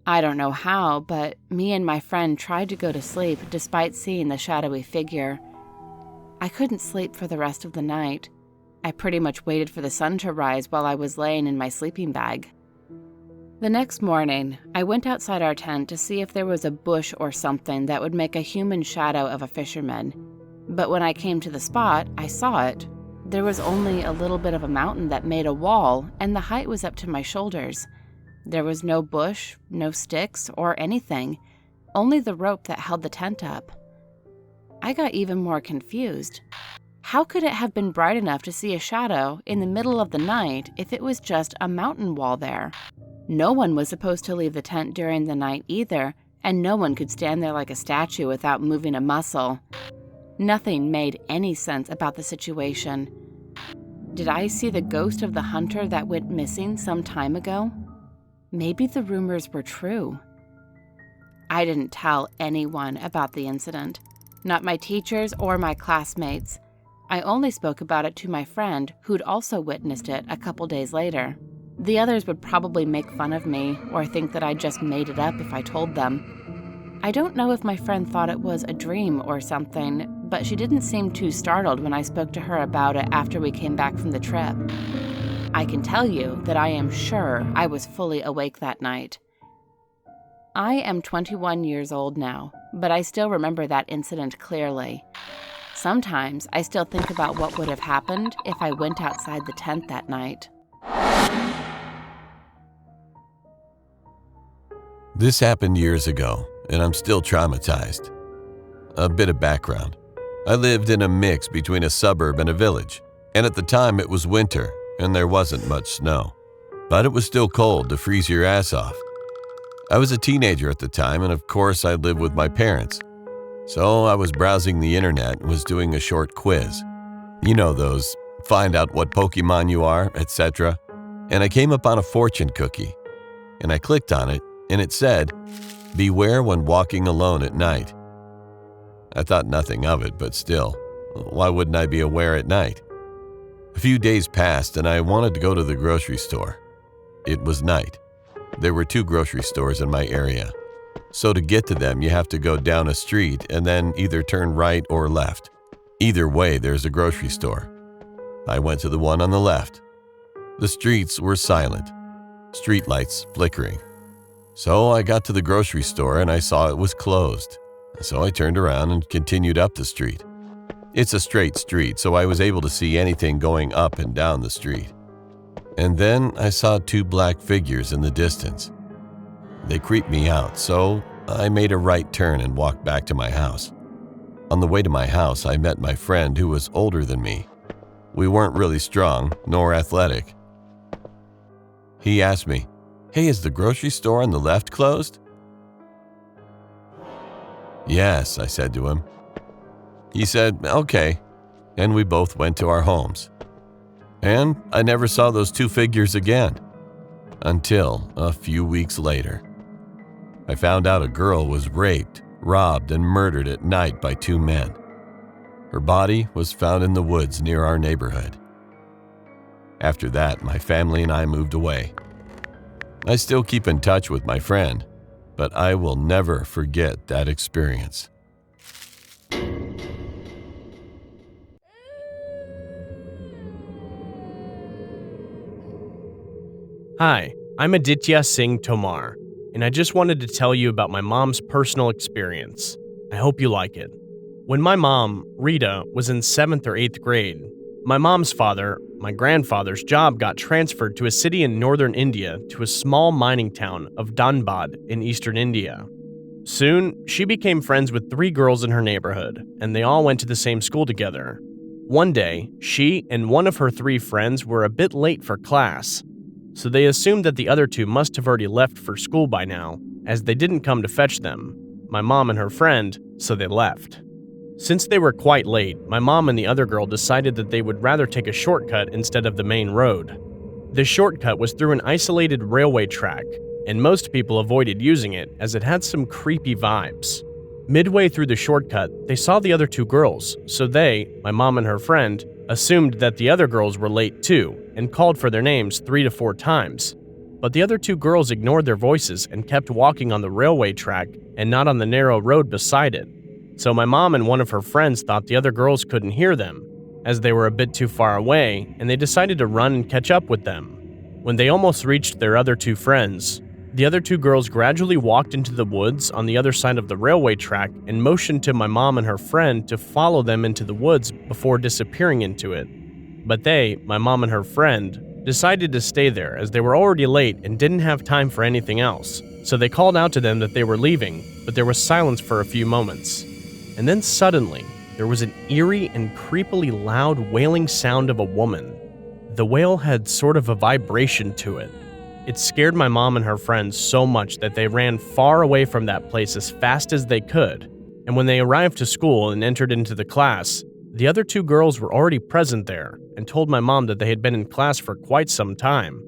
I don't know how, but me and my friend tried to go to sleep despite seeing the shadowy figure. I couldn't sleep for the rest of the night. I pretty much waited for the sun to rise while I was laying in my sleeping bag. The next morning, I went outside our tent to see if there was a bush or something that would make a human shadow of a fisherman. But when I came to the spot, I saw it. There was only a little bit of a mountain that made a wall, and the height was up to my shoulders. There was no bush, no sticks, or anything, only the rope that held the tent up. I got even more confused. How could it have been bright enough to see a shadow in the middle of the night if it was just a mountain wall there? No one was supposed to leave the tent during the night either, and no one could stand there like a statue without moving a muscle. Nothing made any sense about the situation. Did I see the ghost of the hunter that went missing some time ago? Maybe the rumors were true. I didn't tell anyone about the incident, not my teachers or my classmates. I only spoke about it to my friend who'd also witnessed it a couple days later. The others would probably make fun of me or think that I just made it up if I told them. I don't know if my friend thought it was a dream or something, but she didn't seem too startled when I spoke to her about it after we came back from the trip. I can tell you that I am sure I was fully awake that night. I am 21 years old now, but I still remember that incident clearly. Sometimes I still think about what would have happened if I went outside the tent that night. This happened years ago, and I'm still traumatized. A bit of background. I lived in a mix between a suburb and a village, and at the time it was winter, and there wasn't much snow. But it was still cold to freeze your ass off. I was a teenager at the time, and of course I lived with my parents. So I was browsing the internet and was doing a short quiz. You know those, find out what Pokemon you are, etc. And I came upon a fortune cookie, and I clicked on it, and it said, "Beware when walking alone at night." I thought nothing of it, but still, why wouldn't I be aware at night? A few days passed, and I wanted to go to the grocery store. It was night. There were 2 grocery stores in my area. So to get to them, you have to go down a street and then either turn right or left. Either way, there's a grocery store. I went to the one on the left. The streets were silent, streetlights flickering. So I got to the grocery store and I saw it was closed. So I turned around and continued up the street. It's a straight street, so I was able to see anything going up and down the street. And then I saw 2 black figures in the distance. They creeped me out, so I made a right turn and walked back to my house. On the way to my house, I met my friend who was older than me. We weren't really strong, nor athletic. He asked me, "Hey, is the grocery store on the left closed?" "Yes," I said to him. He said, "Okay," and we both went to our homes. And I never saw those 2 figures again, until a few weeks later. I found out a girl was raped, robbed, and murdered at night by 2 men. Her body was found in the woods near our neighborhood. After that, my family and I moved away. I still keep in touch with my friend, but I will never forget that experience. Hi, I'm Aditya Singh Tomar, and I just wanted to tell you about my mom's personal experience. I hope you like it. When my mom, Rita, was in 7th or 8th grade, my mom's father, my grandfather's job got transferred to a city in northern India to a small mining town of Dhanbad in eastern India. Soon, she became friends with 3 girls in her neighborhood, and they all went to the same school together. One day, she and one of her 3 friends were a bit late for class, so they assumed that the other 2 must have already left for school by now, as they didn't come to fetch them, my mom and her friend, so they left. Since they were quite late, my mom and the other girl decided that they would rather take a shortcut instead of the main road. The shortcut was through an isolated railway track, and most people avoided using it as it had some creepy vibes. Midway through the shortcut, they saw the other 2 girls, so they, my mom and her friend, assumed that the other girls were late too and called for their names 3 to 4 times. But the other 2 girls ignored their voices and kept walking on the railway track and not on the narrow road beside it. So my mom and one of her friends thought the other girls couldn't hear them, as they were a bit too far away, and they decided to run and catch up with them. When they almost reached their other 2 friends, the other 2 girls gradually walked into the woods on the other side of the railway track and motioned to my mom and her friend to follow them into the woods before disappearing into it. But they, my mom and her friend, decided to stay there as they were already late and didn't have time for anything else. So they called out to them that they were leaving, but there was silence for a few moments. And then suddenly, there was an eerie and creepily loud wailing sound of a woman. The wail had sort of a vibration to it. It scared my mom and her friends so much that they ran far away from that place as fast as they could. And when they arrived to school and entered into the class, The other 2 girls were already present there and told my mom that they had been in class for quite some time,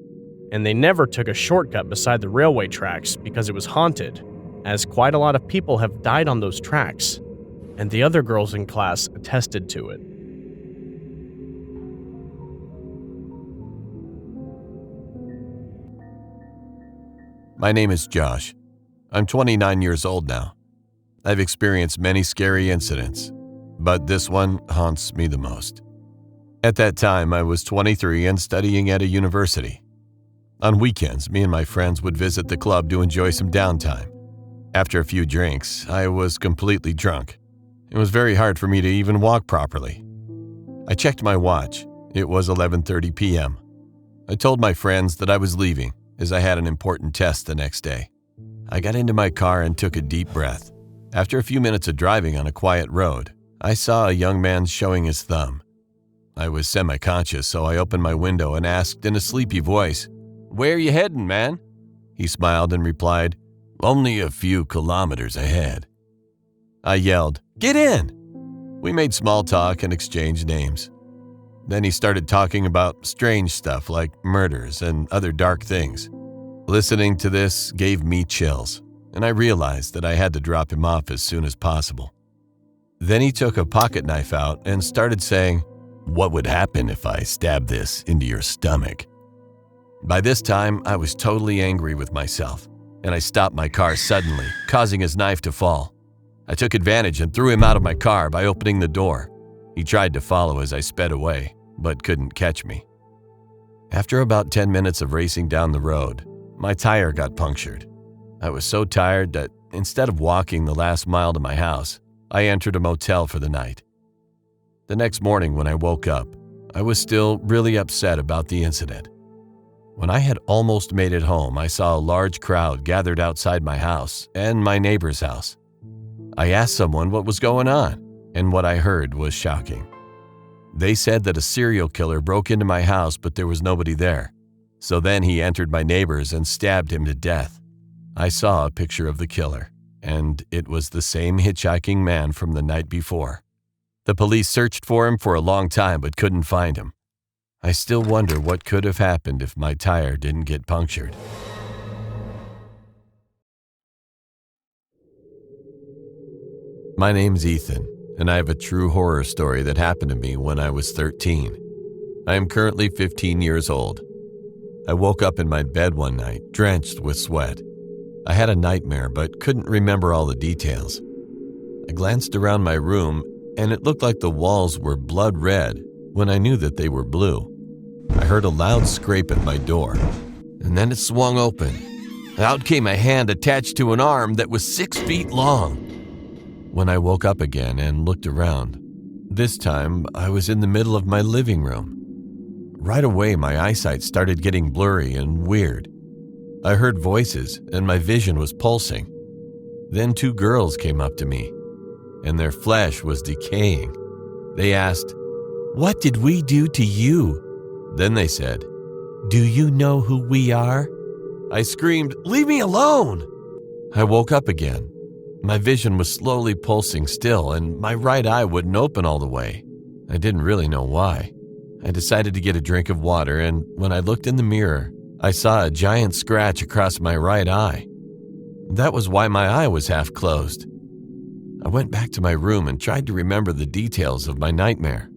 and they never took a shortcut beside the railway tracks because it was haunted, as quite a lot of people have died on those tracks, and the other girls in class attested to it. My name is Josh. I'm 29 years old now. I've experienced many scary incidents, but this one haunts me the most. At that time, I was 23 and studying at a university. On weekends, me and my friends would visit the club to enjoy some downtime. After a few drinks, I was completely drunk. It was very hard for me to even walk properly. I checked my watch. It was 11:30 p.m. I told my friends that I was leaving, as I had an important test the next day. I got into my car and took a deep breath. After a few minutes of driving on a quiet road, I saw a young man showing his thumb. I was semi-conscious, so I opened my window and asked in a sleepy voice, "Where are you heading, man?" He smiled and replied, "Only a few kilometers ahead." I yelled, "Get in!" We made small talk and exchanged names. Then he started talking about strange stuff like murders and other dark things. Listening to this gave me chills, and I realized that I had to drop him off as soon as possible. Then he took a pocket knife out and started saying, "What would happen if I stabbed this into your stomach?" By this time, I was totally angry with myself, and I stopped my car suddenly, causing his knife to fall. I took advantage and threw him out of my car by opening the door. He tried to follow as I sped away, but couldn't catch me. After about 10 minutes of racing down the road, my tire got punctured. I was so tired that instead of walking the last mile to my house, I entered a motel for the night. The next morning when I woke up, I was still really upset about the incident. When I had almost made it home, I saw a large crowd gathered outside my house and my neighbor's house. I asked someone what was going on, and what I heard was shocking. They said that a serial killer broke into my house, but there was nobody there. So then he entered my neighbor's and stabbed him to death. I saw a picture of the killer, and it was the same hitchhiking man from the night before. The police searched for him for a long time but couldn't find him. I still wonder what could have happened if my tire didn't get punctured. My name's Ethan, and I have a true horror story that happened to me when I was 13. I am currently 15 years old. I woke up in my bed one night, drenched with sweat. I had a nightmare but couldn't remember all the details. I glanced around my room, and it looked like the walls were blood red when I knew that they were blue. I heard a loud scrape at my door, and then it swung open. Out came a hand attached to an arm that was 6 feet long. When I woke up again and looked around, this time I was in the middle of my living room. Right away, my eyesight started getting blurry and weird. I heard voices, and my vision was pulsing. Then 2 girls came up to me, and their flesh was decaying. They asked, "What did we do to you?" Then they said, "Do you know who we are?" I screamed, "Leave me alone!" I woke up again. My vision was slowly pulsing still, and my right eye wouldn't open all the way. I didn't really know why. I decided to get a drink of water, and when I looked in the mirror, I saw a giant scratch across my right eye. That was why my eye was half closed. I went back to my room and tried to remember the details of my nightmare.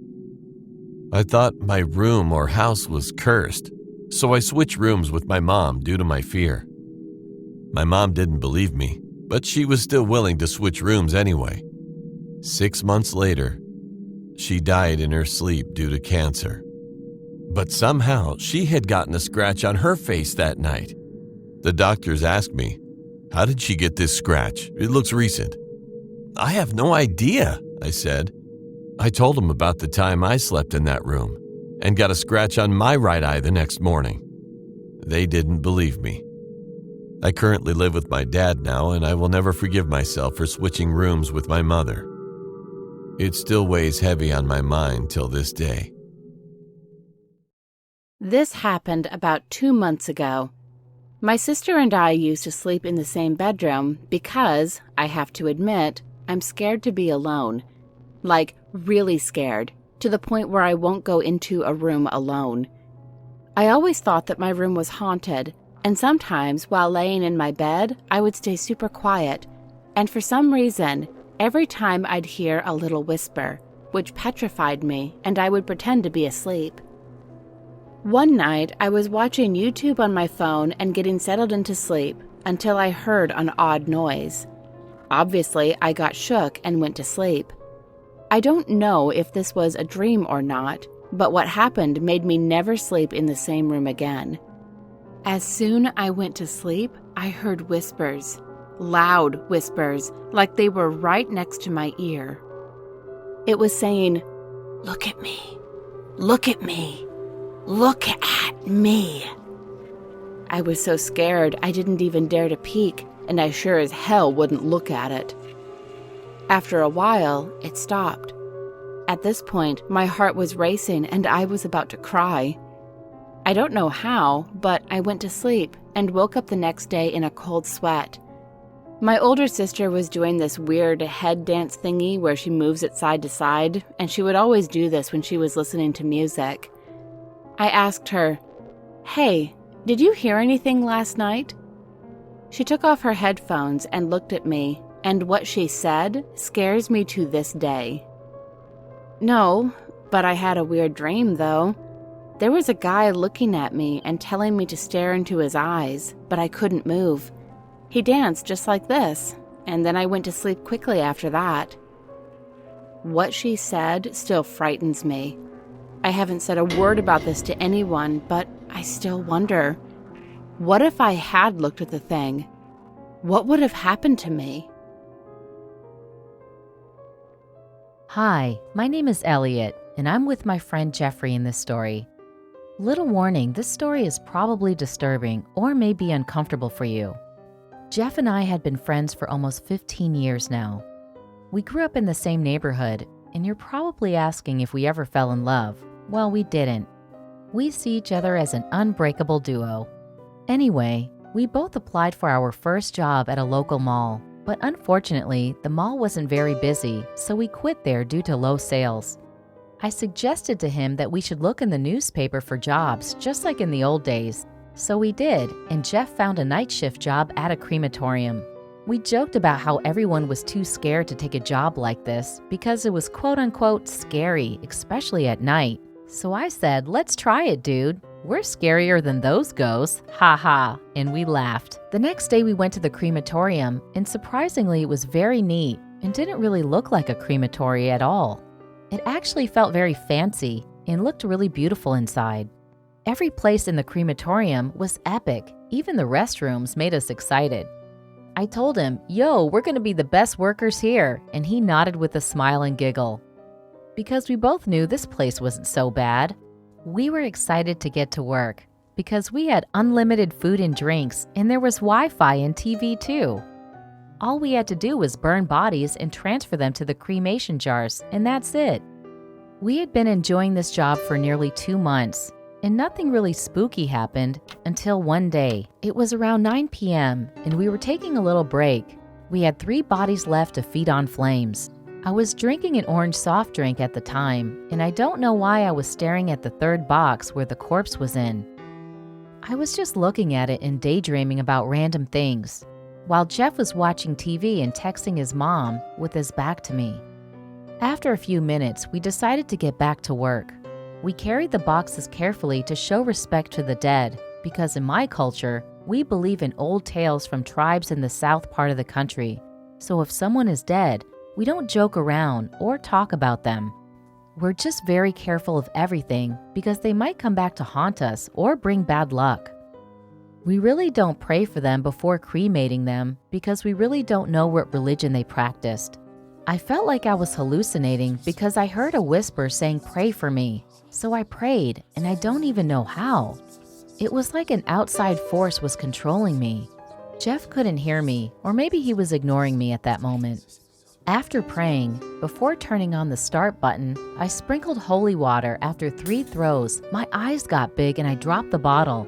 I thought my room or house was cursed, so I switched rooms with my mom due to my fear. My mom didn't believe me, but she was still willing to switch rooms anyway. 6 months later, she died in her sleep due to cancer. But somehow, she had gotten a scratch on her face that night. The doctors asked me, "How did she get this scratch? It looks recent." "I have no idea," I said. I told them about the time I slept in that room and got a scratch on my right eye the next morning. They didn't believe me. I currently live with my dad now, and I will never forgive myself for switching rooms with my mother. It still weighs heavy on my mind till this day. This happened about 2 months ago. My sister and I used to sleep in the same bedroom because, I have to admit, I'm scared to be alone. like really scared, to the point where I won't go into a room alone. I always thought that my room was haunted, and sometimes while laying in my bed, I would stay super quiet, and for some reason, every time I'd hear a little whisper, which petrified me, and I would pretend to be asleep. One night, I was watching YouTube on my phone and getting settled into sleep until I heard an odd noise. Obviously, I got shook and went to sleep. I don't know if this was a dream or not, but what happened made me never sleep in the same room again. As soon I went to sleep, I heard whispers, loud whispers, like they were right next to my ear. It was saying, "Look at me, look at me, look at me." I was so scared I didn't even dare to peek, and I sure as hell wouldn't look at it. After a while, it stopped. At this point, my heart was racing and I was about to cry. I don't know how, but I went to sleep and woke up the next day in a cold sweat. My older sister was doing this weird head dance thingy where she moves it side to side, and she would always do this when she was listening to music. I asked her, "Hey, did you hear anything last night?" She took off her headphones and looked at me, and what she said scares me to this day. "No, but I had a weird dream, though. There was a guy looking at me and telling me to stare into his eyes, but I couldn't move. He danced just like this, and then I went to sleep quickly after that." What she said still frightens me. I haven't said a word about this to anyone, but I still wonder, what if I had looked at the thing? What would have happened to me? Hi, my name is Elliot, and I'm with my friend Jeffrey in this story. Little warning, this story is probably disturbing or may be uncomfortable for you. Jeff and I had been friends for almost 15 years now. We grew up in the same neighborhood, and you're probably asking if we ever fell in love. Well, we didn't. We see each other as an unbreakable duo. Anyway, we both applied for our first job at a local mall, but unfortunately, the mall wasn't very busy, so we quit there due to low sales. I suggested to him that we should look in the newspaper for jobs, just like in the old days. So we did, and Jeff found a night shift job at a crematorium. We joked about how everyone was too scared to take a job like this because it was quote-unquote scary, especially at night. So I said, "Let's try it, dude. We're scarier than those ghosts. Ha ha." And we laughed. The next day we went to the crematorium, and surprisingly it was very neat and didn't really look like a crematory at all. It actually felt very fancy and looked really beautiful inside. Every place in the crematorium was epic. Even the restrooms made us excited. I told him, "Yo, we're gonna be the best workers here," and he nodded with a smile and giggle. Because we both knew this place wasn't so bad, we were excited to get to work because we had unlimited food and drinks, and there was Wi-Fi and TV too. All we had to do was burn bodies and transfer them to the cremation jars, and that's it. We had been enjoying this job for nearly 2 months, and nothing really spooky happened until one day. It was around 9 p.m., and we were taking a little break. We had 3 bodies left to feed on flames. I was drinking an orange soft drink at the time, and I don't know why I was staring at the 3rd box where the corpse was in. I was just looking at it and daydreaming about random things, while Jeff was watching TV and texting his mom with his back to me. After a few minutes, we decided to get back to work. We carried the boxes carefully to show respect to the dead, because in my culture, we believe in old tales from tribes in the south part of the country. So if someone is dead, we don't joke around or talk about them. We're just very careful of everything because they might come back to haunt us or bring bad luck. We really don't pray for them before cremating them because we really don't know what religion they practiced. I felt like I was hallucinating because I heard a whisper saying, "Pray for me." So I prayed, and I don't even know how. It was like an outside force was controlling me. Jeff couldn't hear me, or maybe he was ignoring me at that moment. After praying, before turning on the start button, I sprinkled holy water after 3 throws. My eyes got big and I dropped the bottle.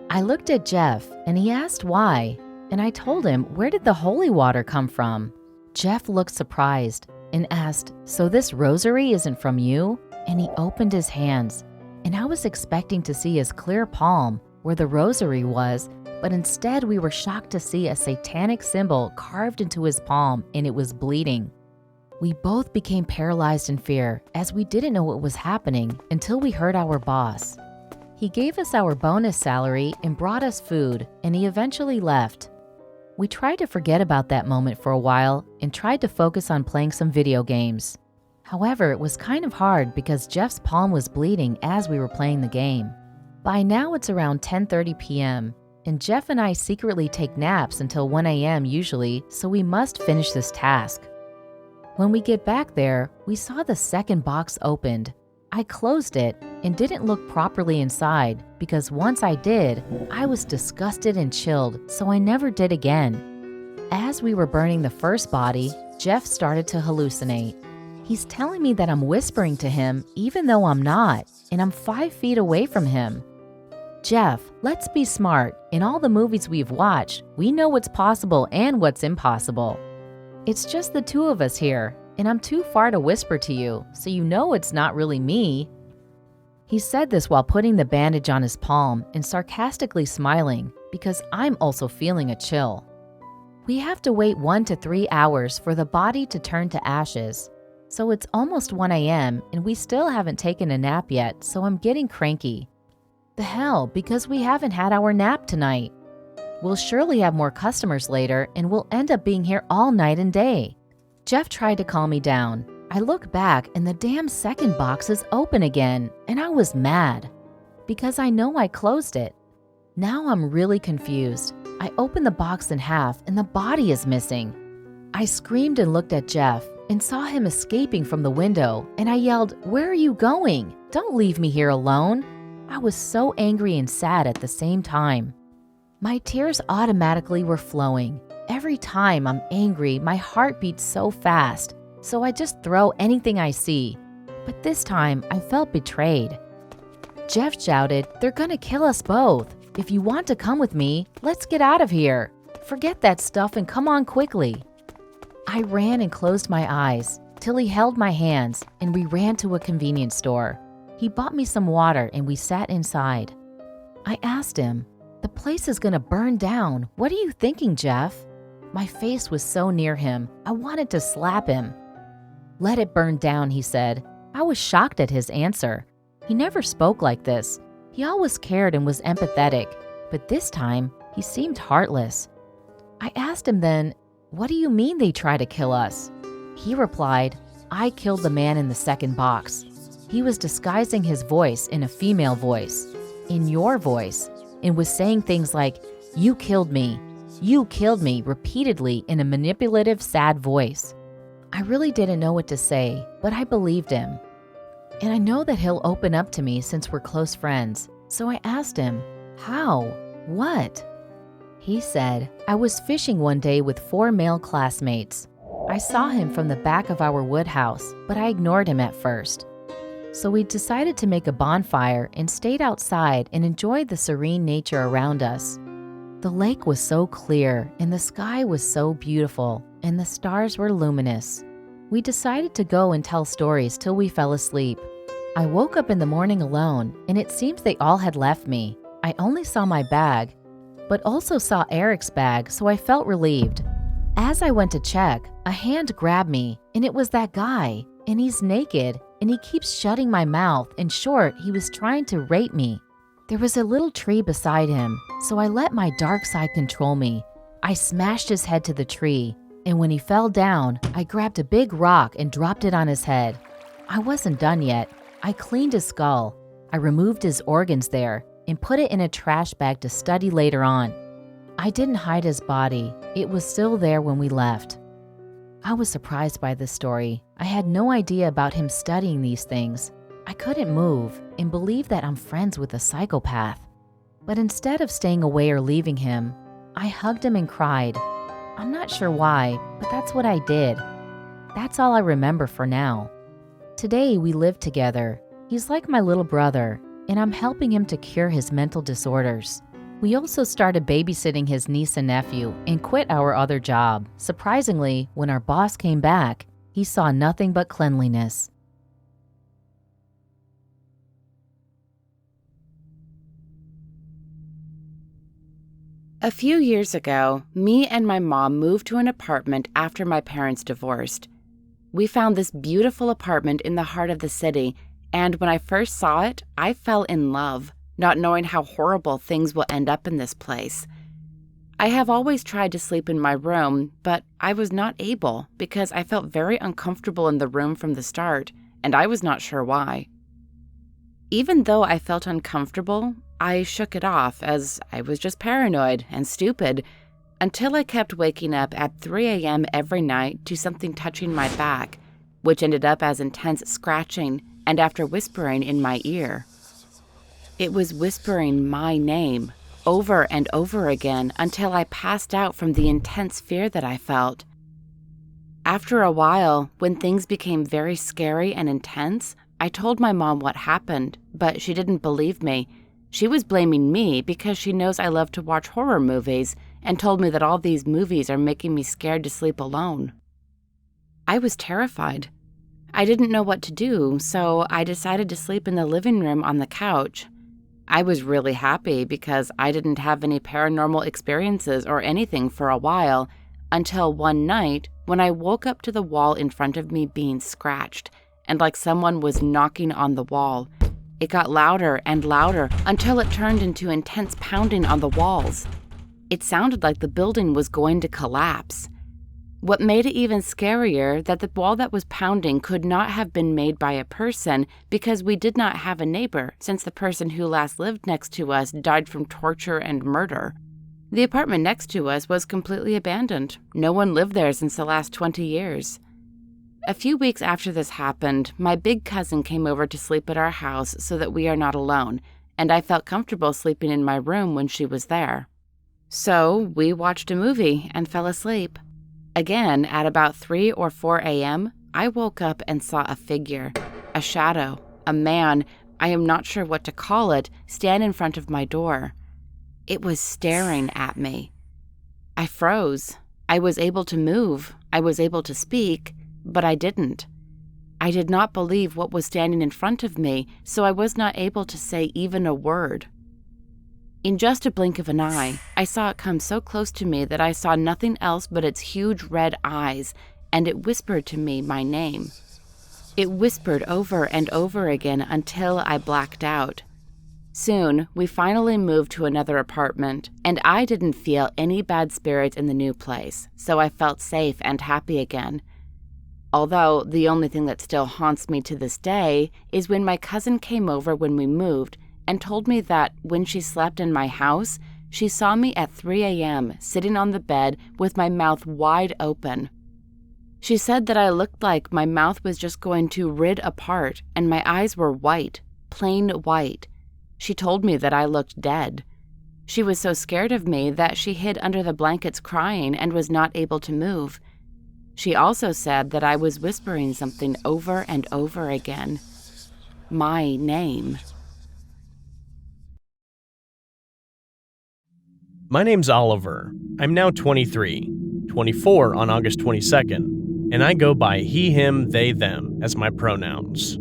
I looked at Jeff and he asked why, and I told him, "Where did the holy water come from?" Jeff looked surprised. and asked, "So this rosary isn't from you?" And he opened his hands, and I was expecting to see his clear palm where the rosary was, but instead we were shocked to see a satanic symbol carved into his palm, and it was bleeding. We both became paralyzed in fear as we didn't know what was happening until we heard our boss. He gave us our bonus salary and brought us food, and he eventually left. We tried to forget about that moment for a while and tried to focus on playing some video games. However, it was kind of hard because Jeff's palm was bleeding as we were playing the game. By now it's around 10:30 p.m., and Jeff and I secretly take naps until 1 a.m. usually, so we must finish this task. When we get back there, we saw the second box opened. I closed it and didn't look properly inside because once I did, I was disgusted and chilled, so I never did again. As we were burning the first body, Jeff started to hallucinate. He's telling me that I'm whispering to him even though I'm not, and I'm 5 feet away from him. Jeff, let's be smart. In all the movies we've watched, we know what's possible and what's impossible. It's just the two of us here, and I'm too far to whisper to you, so you know it's not really me. He said this while putting the bandage on his palm and sarcastically smiling because I'm also feeling a chill. We have to wait 1 to 3 hours for the body to turn to ashes. So it's almost 1 a.m. and we still haven't taken a nap yet, so I'm getting cranky. The hell, because we haven't had our nap tonight. We'll surely have more customers later and we'll end up being here all night and day. Jeff tried to calm me down. I look back and the damn second box is open again, and I was mad because I know I closed it. Now I'm really confused. I open the box in half and the body is missing. I screamed and looked at Jeff and saw him escaping from the window, and I yelled, "Where are you going? Don't leave me here alone." I was so angry and sad at the same time. My tears automatically were flowing. Every time I'm angry, my heart beats so fast, so I just throw anything I see. But this time, I felt betrayed. Jeff shouted, "They're gonna kill us both. If you want to come with me, let's get out of here. Forget that stuff and come on quickly." I ran and closed my eyes till he held my hands and we ran to a convenience store. He bought me some water and we sat inside. I asked him, "The place is gonna burn down. What are you thinking, Jeff?" My face was so near him, I wanted to slap him. "Let it burn down," he said. I was shocked at his answer. He never spoke like this. He always cared and was empathetic, but this time he seemed heartless. I asked him then, "What do you mean they try to kill us?" He replied, "I killed the man in the second box. He was disguising his voice in a female voice, in your voice, and was saying things like, 'You killed me. You killed me,' repeatedly in a manipulative, sad voice." I really didn't know what to say, but I believed him. And I know that he'll open up to me since we're close friends, so I asked him, "How? What?" He said, "I was fishing one day with 4 male classmates. I saw him from the back of our wood house, but I ignored him at first. So we decided to make a bonfire and stayed outside and enjoyed the serene nature around us. The lake was so clear and the sky was so beautiful and the stars were luminous. We decided to go and tell stories till we fell asleep. I woke up in the morning alone and it seems they all had left me. I only saw my bag, but also saw Eric's bag, so I felt relieved. As I went to check, a hand grabbed me and it was that guy, and he's naked and he keeps shutting my mouth. In short, he was trying to rape me. There was a little tree beside him, so I let my dark side control me. I smashed his head to the tree, and when he fell down, I grabbed a big rock and dropped it on his head. I wasn't done yet. I cleaned his skull. I removed his organs there and put it in a trash bag to study later on. I didn't hide his body. It was still there when we left. I was surprised by this story. I had no idea about him studying these things. I couldn't move and believed that I'm friends with a psychopath. But instead of staying away or leaving him, I hugged him and cried. I'm not sure why, but that's what I did. That's all I remember for now. Today we live together. He's like my little brother, and I'm helping him to cure his mental disorders. We also started babysitting his niece and nephew and quit our other job. Surprisingly, when our boss came back, he saw nothing but cleanliness. A few years ago, me and my mom moved to an apartment after my parents divorced. We found this beautiful apartment in the heart of the city, and when I first saw it, I fell in love, not knowing how horrible things will end up in this place. I have always tried to sleep in my room, but I was not able because I felt very uncomfortable in the room from the start, and I was not sure why. Even though I felt uncomfortable, I shook it off as I was just paranoid and stupid until I kept waking up at 3 a.m. every night to something touching my back, which ended up as intense scratching and after whispering in my ear. It was whispering my name over and over again until I passed out from the intense fear that I felt. After a while, when things became very scary and intense, I told my mom what happened, but she didn't believe me. She was blaming me because she knows I love to watch horror movies and told me that all these movies are making me scared to sleep alone. I was terrified. I didn't know what to do, so I decided to sleep in the living room on the couch. I was really happy because I didn't have any paranormal experiences or anything for a while, until one night when I woke up to the wall in front of me being scratched, and like someone was knocking on the wall. It got louder and louder until it turned into intense pounding on the walls. It sounded like the building was going to collapse. What made it even scarier that the wall that was pounding could not have been made by a person because we did not have a neighbor since the person who last lived next to us died from torture and murder. The apartment next to us was completely abandoned. No one lived there since the last 20 years. A few weeks after this happened, my big cousin came over to sleep at our house so that we are not alone, and I felt comfortable sleeping in my room when she was there. So we watched a movie and fell asleep. Again, at about 3 or 4 a.m., I woke up and saw a figure, a shadow, a man, I am not sure what to call it, stand in front of my door. It was staring at me. I froze. I was able to move. I was able to speak, but I didn't. I did not believe what was standing in front of me, so I was not able to say even a word. In just a blink of an eye, I saw it come so close to me that I saw nothing else but its huge red eyes, and it whispered to me my name. It whispered over and over again until I blacked out. Soon, we finally moved to another apartment, and I didn't feel any bad spirits in the new place, so I felt safe and happy again. Although the only thing that still haunts me to this day is when my cousin came over when we moved and told me that when she slept in my house, she saw me at 3 a.m. sitting on the bed with my mouth wide open. She said that I looked like my mouth was just going to rid apart and my eyes were white, plain white. She told me that I looked dead. She was so scared of me that she hid under the blankets crying and was not able to move. She also said that I was whispering something over and over again. My name. My name's Oliver. I'm now 23, 24 on August 22nd, and I go by he, him, they, them as my pronouns.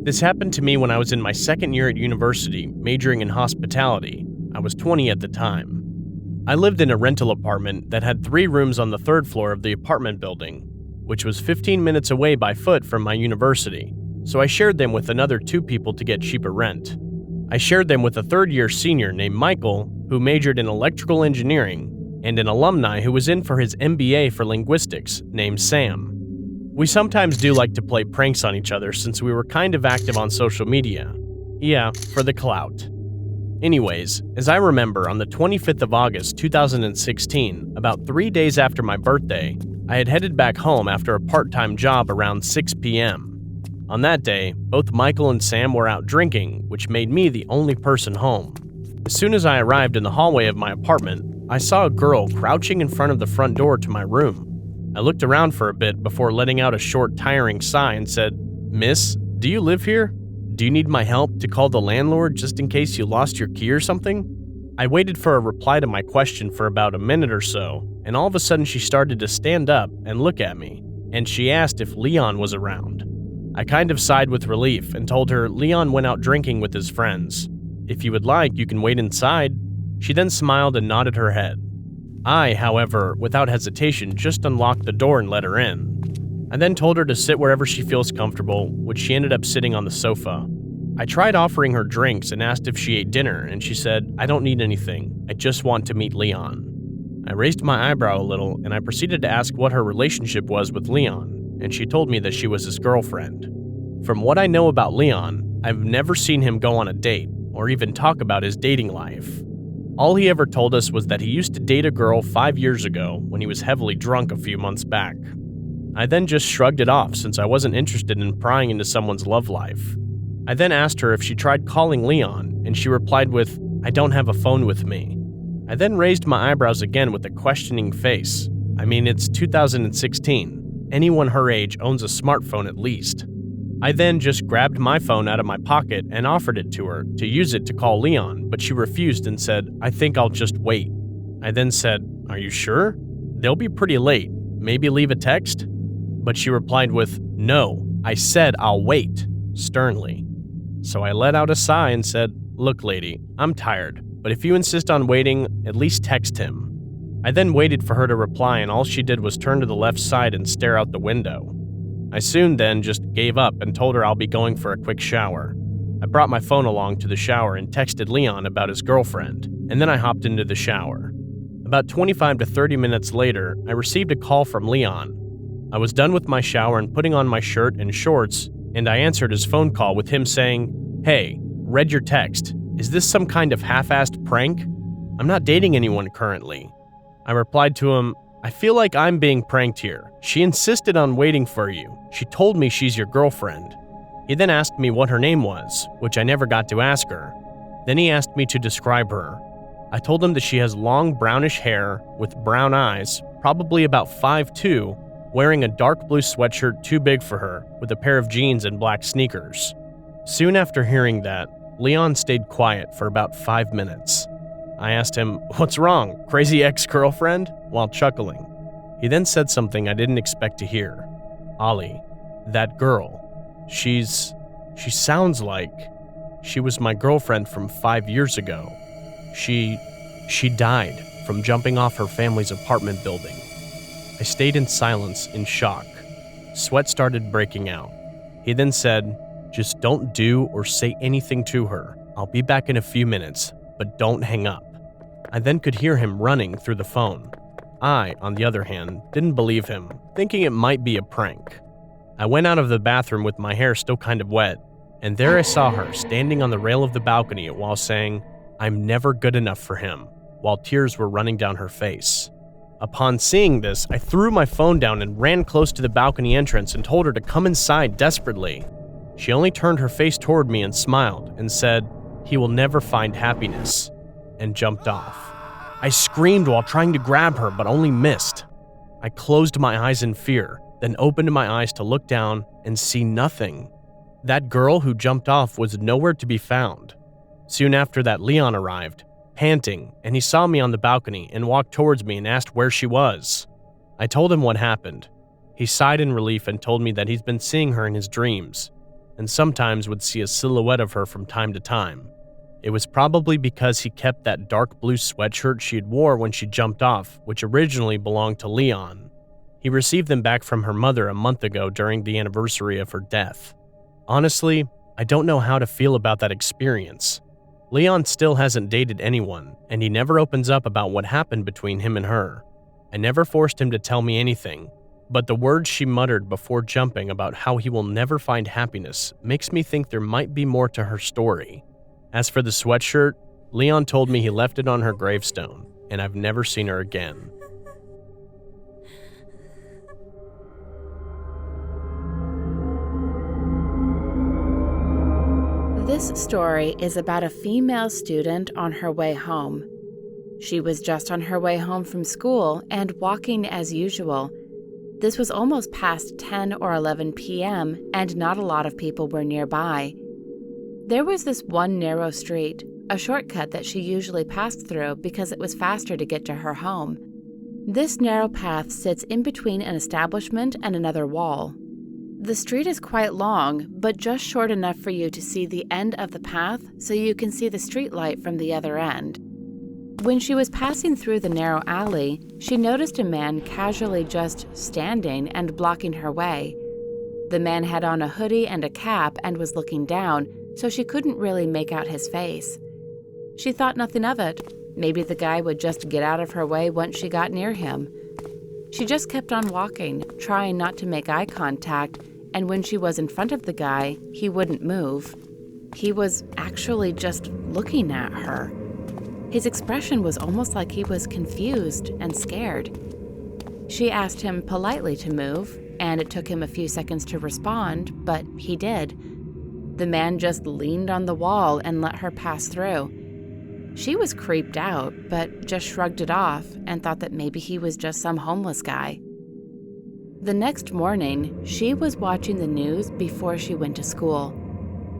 This happened to me when I was in my second year at university, majoring in hospitality. I was 20 at the time. I lived in a rental apartment that had 3 rooms on the 3rd floor of the apartment building, which was 15 minutes away by foot from my university, so I shared them with another 2 people to get cheaper rent. I shared them with a 3rd-year senior named Michael, who majored in electrical engineering, and an alumni who was in for his MBA for linguistics named Sam. We sometimes do like to play pranks on each other since we were kind of active on social media. Yeah, for the clout. Anyways, as I remember, on the 25th of August 2016, about 3 days after my birthday, I had headed back home after a part-time job around 6 p.m. On that day, both Michael and Sam were out drinking, which made me the only person home. As soon as I arrived in the hallway of my apartment, I saw a girl crouching in front of the front door to my room. I looked around for a bit before letting out a short, tiring sigh and said, "Miss, do you live here? Do you need my help to call the landlord just in case you lost your key or something?" I waited for a reply to my question for about a minute or so, and all of a sudden she started to stand up and look at me. and she asked if Leon was around. I kind of sighed with relief and told her Leon went out drinking with his friends. If you would like, you can wait inside. She then smiled and nodded her head. I, however, without hesitation, just unlocked the door and let her in. I then told her to sit wherever she feels comfortable, which she ended up sitting on the sofa. I tried offering her drinks and asked if she ate dinner, and she said, "I don't need anything. I just want to meet Leon." I raised my eyebrow a little, and I proceeded to ask what her relationship was with Leon, and she told me that she was his girlfriend. From what I know about Leon, I've never seen him go on a date, or even talk about his dating life. All he ever told us was that he used to date a girl 5 years ago when he was heavily drunk a few months back. I then just shrugged it off since I wasn't interested in prying into someone's love life. I then asked her if she tried calling Leon, and she replied with, "I don't have a phone with me." I then raised my eyebrows again with a questioning face. I mean, it's 2016. Anyone her age owns a smartphone at least. I then just grabbed my phone out of my pocket and offered it to her to use it to call Leon, but she refused and said, "I think I'll just wait." I then said, "Are you sure? They'll be pretty late. Maybe leave a text?" But she replied with, "No, I said I'll wait," sternly. So I let out a sigh and said, "Look, lady, I'm tired, but if you insist on waiting, at least text him." I then waited for her to reply, and all she did was turn to the left side and stare out the window. I soon then just gave up and told her I'll be going for a quick shower. I brought my phone along to the shower and texted Leon about his girlfriend, and then I hopped into the shower. About 25 to 30 minutes later, I received a call from Leon. I was done with my shower and putting on my shirt and shorts, and I answered his phone call with him saying, "Hey, read your text. Is this some kind of half-assed prank? I'm not dating anyone currently." I replied to him, "I feel like I'm being pranked here. She insisted on waiting for you. She told me she's your girlfriend." He then asked me what her name was, which I never got to ask her. Then he asked me to describe her. I told him that she has long brownish hair with brown eyes, probably about 5'2", wearing a dark blue sweatshirt too big for her, with a pair of jeans and black sneakers. Soon after hearing that, Leon stayed quiet for about 5 minutes. I asked him, "What's wrong, crazy ex-girlfriend?" while chuckling. He then said something I didn't expect to hear. "Ollie, that girl, she sounds like she was my girlfriend from 5 years ago. She died from jumping off her family's apartment building." I stayed in silence in shock. Sweat started breaking out. He then said, "Just don't do or say anything to her. I'll be back in a few minutes, but don't hang up." I then could hear him running through the phone. I, on the other hand, didn't believe him, thinking it might be a prank. I went out of the bathroom with my hair still kind of wet, and there I saw her standing on the rail of the balcony while saying, "I'm never good enough for him," while tears were running down her face. Upon seeing this, I threw my phone down and ran close to the balcony entrance and told her to come inside desperately. She only turned her face toward me and smiled and said, "He will never find happiness," and jumped off. I screamed while trying to grab her, but only missed. I closed my eyes in fear, then opened my eyes to look down and see nothing. That girl who jumped off was nowhere to be found. Soon after that, Leon arrived, panting, and he saw me on the balcony and walked towards me and asked where she was. I told him what happened. He sighed in relief and told me that he's been seeing her in his dreams, and sometimes would see a silhouette of her from time to time. It was probably because he kept that dark blue sweatshirt she had wore when she jumped off, which originally belonged to Leon. He received them back from her mother a month ago during the anniversary of her death. Honestly, I don't know how to feel about that experience. Leon still hasn't dated anyone, and he never opens up about what happened between him and her. I never forced him to tell me anything, but the words she muttered before jumping about how he will never find happiness makes me think there might be more to her story. As for the sweatshirt, Leon told me he left it on her gravestone, and I've never seen her again. This story is about a female student on her way home. She was just on her way home from school and walking as usual. This was almost past 10 or 11 p.m., and not a lot of people were nearby. There was this one narrow street, a shortcut that she usually passed through because it was faster to get to her home. This narrow path sits in between an establishment and another wall. The street is quite long, but just short enough for you to see the end of the path so you can see the street light from the other end. When she was passing through the narrow alley, she noticed a man casually just standing and blocking her way. The man had on a hoodie and a cap and was looking down, so she couldn't really make out his face. She thought nothing of it. Maybe the guy would just get out of her way once she got near him. She just kept on walking, trying not to make eye contact, and when she was in front of the guy, he wouldn't move. He was actually just looking at her. His expression was almost like he was confused and scared. She asked him politely to move, and it took him a few seconds to respond, but he did. The man just leaned on the wall and let her pass through. She was creeped out, but just shrugged it off and thought that maybe he was just some homeless guy. The next morning, she was watching the news before she went to school.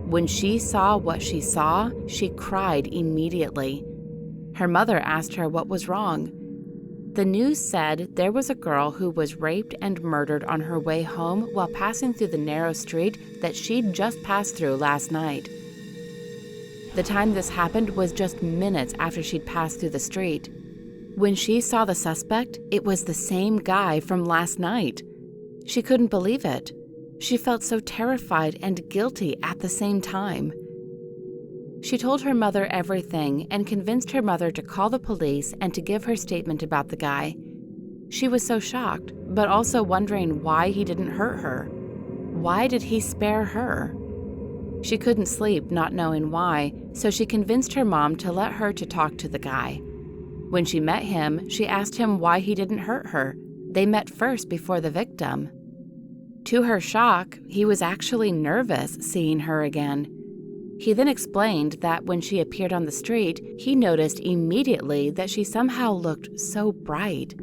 When she saw what she saw, she cried immediately. Her mother asked her what was wrong. The news said there was a girl who was raped and murdered on her way home while passing through the narrow street that she'd just passed through last night. The time this happened was just minutes after she'd passed through the street. When she saw the suspect, it was the same guy from last night. She couldn't believe it. She felt so terrified and guilty at the same time. She told her mother everything and convinced her mother to call the police and to give her statement about the guy. She was so shocked, but also wondering why he didn't hurt her. Why did he spare her? She couldn't sleep, not knowing why, so she convinced her mom to let her to talk to the guy. When she met him, she asked him why he didn't hurt her. They met first before the victim. To her shock, he was actually nervous seeing her again. He then explained that when she appeared on the street, he noticed immediately that she somehow looked so bright,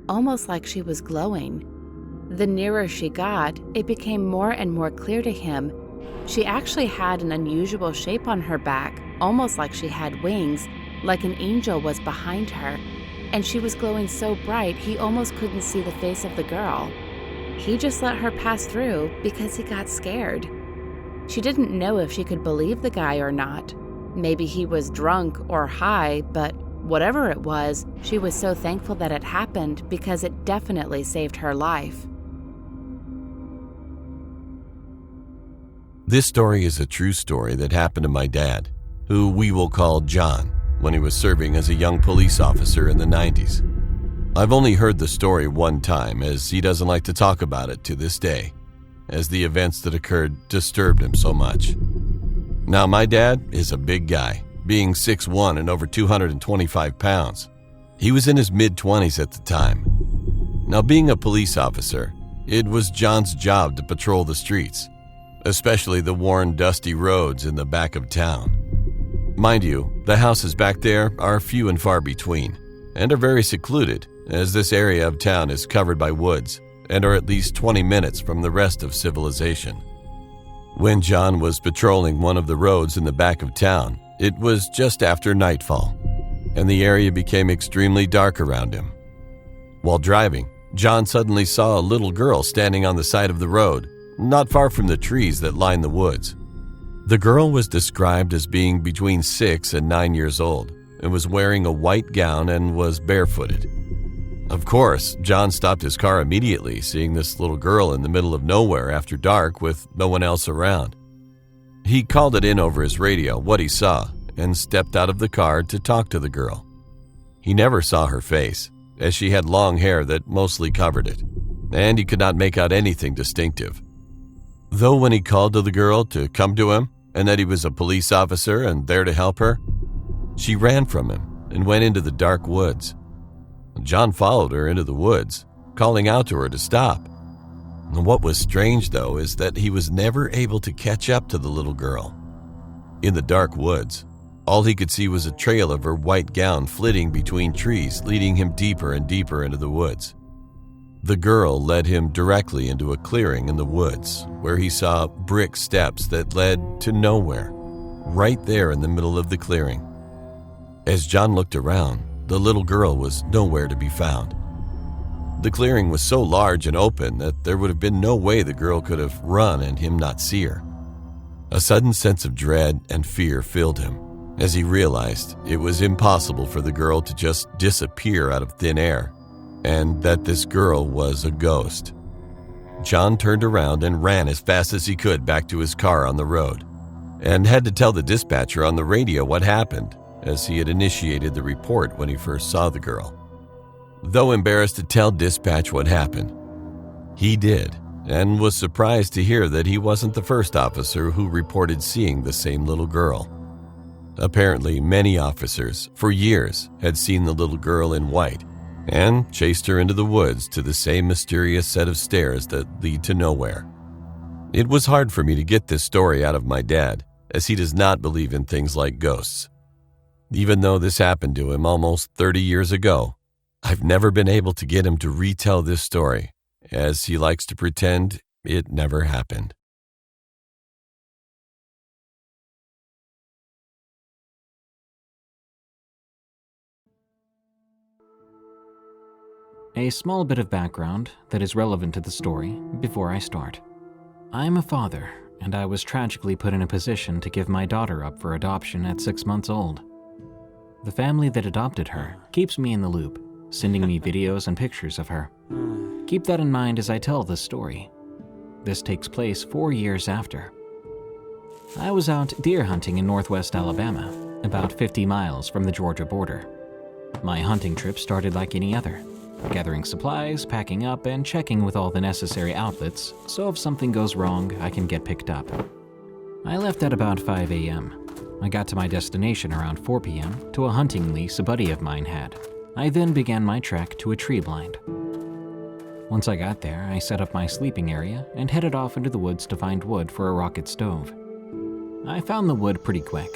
almost like she was glowing. The nearer she got, it became more and more clear to him. She actually had an unusual shape on her back, almost like she had wings, like an angel was behind her, and she was glowing so bright he almost couldn't see the face of the girl. He just let her pass through because he got scared. She didn't know if she could believe the guy or not. Maybe he was drunk or high, but whatever it was, she was so thankful that it happened because it definitely saved her life. This story is a true story that happened to my dad, who we will call John, when he was serving as a young police officer in the 90s. I've only heard the story one time, as he doesn't like to talk about it to this day, as the events that occurred disturbed him so much. Now, my dad is a big guy, being 6'1" and over 225 pounds. He was in his mid-20s at the time. Now, being a police officer, it was John's job to patrol the streets, especially the worn, dusty roads in the back of town. Mind you, the houses back there are few and far between, and are very secluded, as this area of town is covered by woods, and are at least 20 minutes from the rest of civilization. When John was patrolling one of the roads in the back of town, it was just after nightfall, and the area became extremely dark around him. While driving, John suddenly saw a little girl standing on the side of the road, not far from the trees that line the woods. The girl was described as being between 6 and 9 years old, and was wearing a white gown and was barefooted. Of course, John stopped his car immediately, seeing this little girl in the middle of nowhere after dark with no one else around. He called it in over his radio what he saw and stepped out of the car to talk to the girl. He never saw her face, as she had long hair that mostly covered it, and he could not make out anything distinctive. Though when he called to the girl to come to him and that he was a police officer and there to help her, she ran from him and went into the dark woods. John followed her into the woods, calling out to her to stop. And what was strange, though, is that he was never able to catch up to the little girl. In the dark woods, all he could see was a trail of her white gown flitting between trees, leading him deeper and deeper into the woods. The girl led him directly into a clearing in the woods, where he saw brick steps that led to nowhere, right there in the middle of the clearing. As John looked around, the little girl was nowhere to be found. The clearing was so large and open that there would have been no way the girl could have run and him not see her. A sudden sense of dread and fear filled him as he realized it was impossible for the girl to just disappear out of thin air, and that this girl was a ghost. John turned around and ran as fast as he could back to his car on the road, and had to tell the dispatcher on the radio what happened, as he had initiated the report when he first saw the girl. Though embarrassed to tell dispatch what happened, he did, and was surprised to hear that he wasn't the first officer who reported seeing the same little girl. Apparently, many officers, for years, had seen the little girl in white and chased her into the woods to the same mysterious set of stairs that lead to nowhere. It was hard for me to get this story out of my dad, as he does not believe in things like ghosts. Even though this happened to him almost 30 years ago, I've never been able to get him to retell this story, as he likes to pretend it never happened. A small bit of background that is relevant to the story before I start. I'm a father, and I was tragically put in a position to give my daughter up for adoption at 6 months old. The family that adopted her keeps me in the loop, sending me videos and pictures of her. Keep that in mind as I tell this story. This takes place 4 years after. I was out deer hunting in northwest Alabama, about 50 miles from the Georgia border. My hunting trip started like any other, gathering supplies, packing up, and checking with all the necessary outlets, so if something goes wrong, I can get picked up. I left at about 5 a.m. I got to my destination around 4 p.m. to a hunting lease a buddy of mine had. I then began my trek to a tree blind. Once I got there, I set up my sleeping area and headed off into the woods to find wood for a rocket stove. I found the wood pretty quick.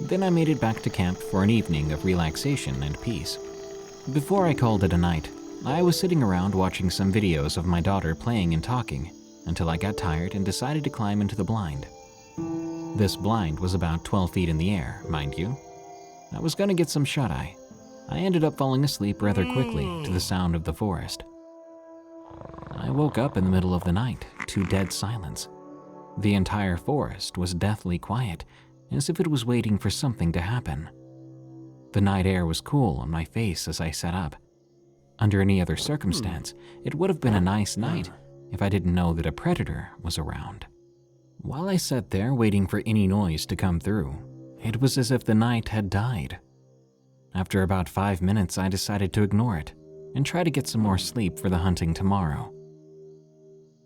Then I made it back to camp for an evening of relaxation and peace. Before I called it a night, I was sitting around watching some videos of my daughter playing and talking until I got tired and decided to climb into the blind. This blind was about 12 feet in the air, mind you. I was gonna get some shut-eye. I ended up falling asleep rather quickly to the sound of the forest. I woke up in the middle of the night to dead silence. The entire forest was deathly quiet, as if it was waiting for something to happen. The night air was cool on my face as I sat up. Under any other circumstance, it would have been a nice night if I didn't know that a predator was around. While I sat there waiting for any noise to come through, it was as if the night had died. After about 5 minutes, I decided to ignore it and try to get some more sleep for the hunting tomorrow.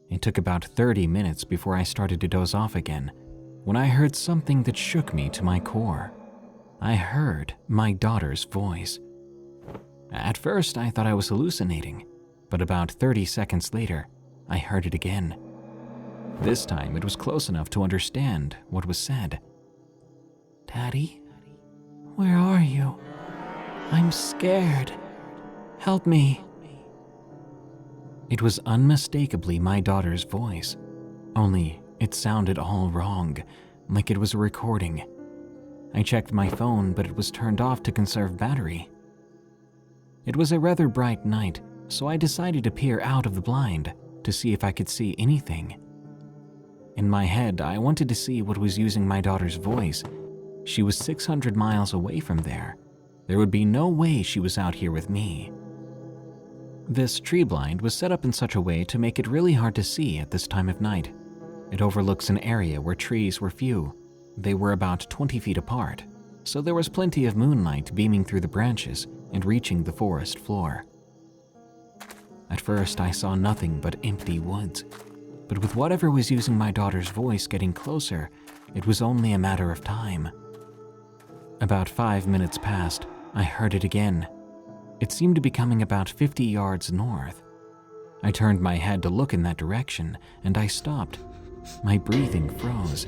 It took about 30 minutes before I started to doze off again, when I heard something that shook me to my core. I heard my daughter's voice. At first, I thought I was hallucinating, but about 30 seconds later, I heard it again. This time, it was close enough to understand what was said. "Daddy, where are you? I'm scared. Help me." It was unmistakably my daughter's voice, only it sounded all wrong, like it was a recording. I checked my phone, but it was turned off to conserve battery. It was a rather bright night, so I decided to peer out of the blind to see if I could see anything. In my head, I wanted to see what was using my daughter's voice. She was 600 miles away from there. There would be no way she was out here with me. This tree blind was set up in such a way to make it really hard to see at this time of night. It overlooks an area where trees were few. They were about 20 feet apart, so there was plenty of moonlight beaming through the branches and reaching the forest floor. At first, I saw nothing but empty woods, but with whatever was using my daughter's voice getting closer, it was only a matter of time. About 5 minutes passed, I heard it again. It seemed to be coming about 50 yards north. I turned my head to look in that direction, and I stopped. My breathing froze.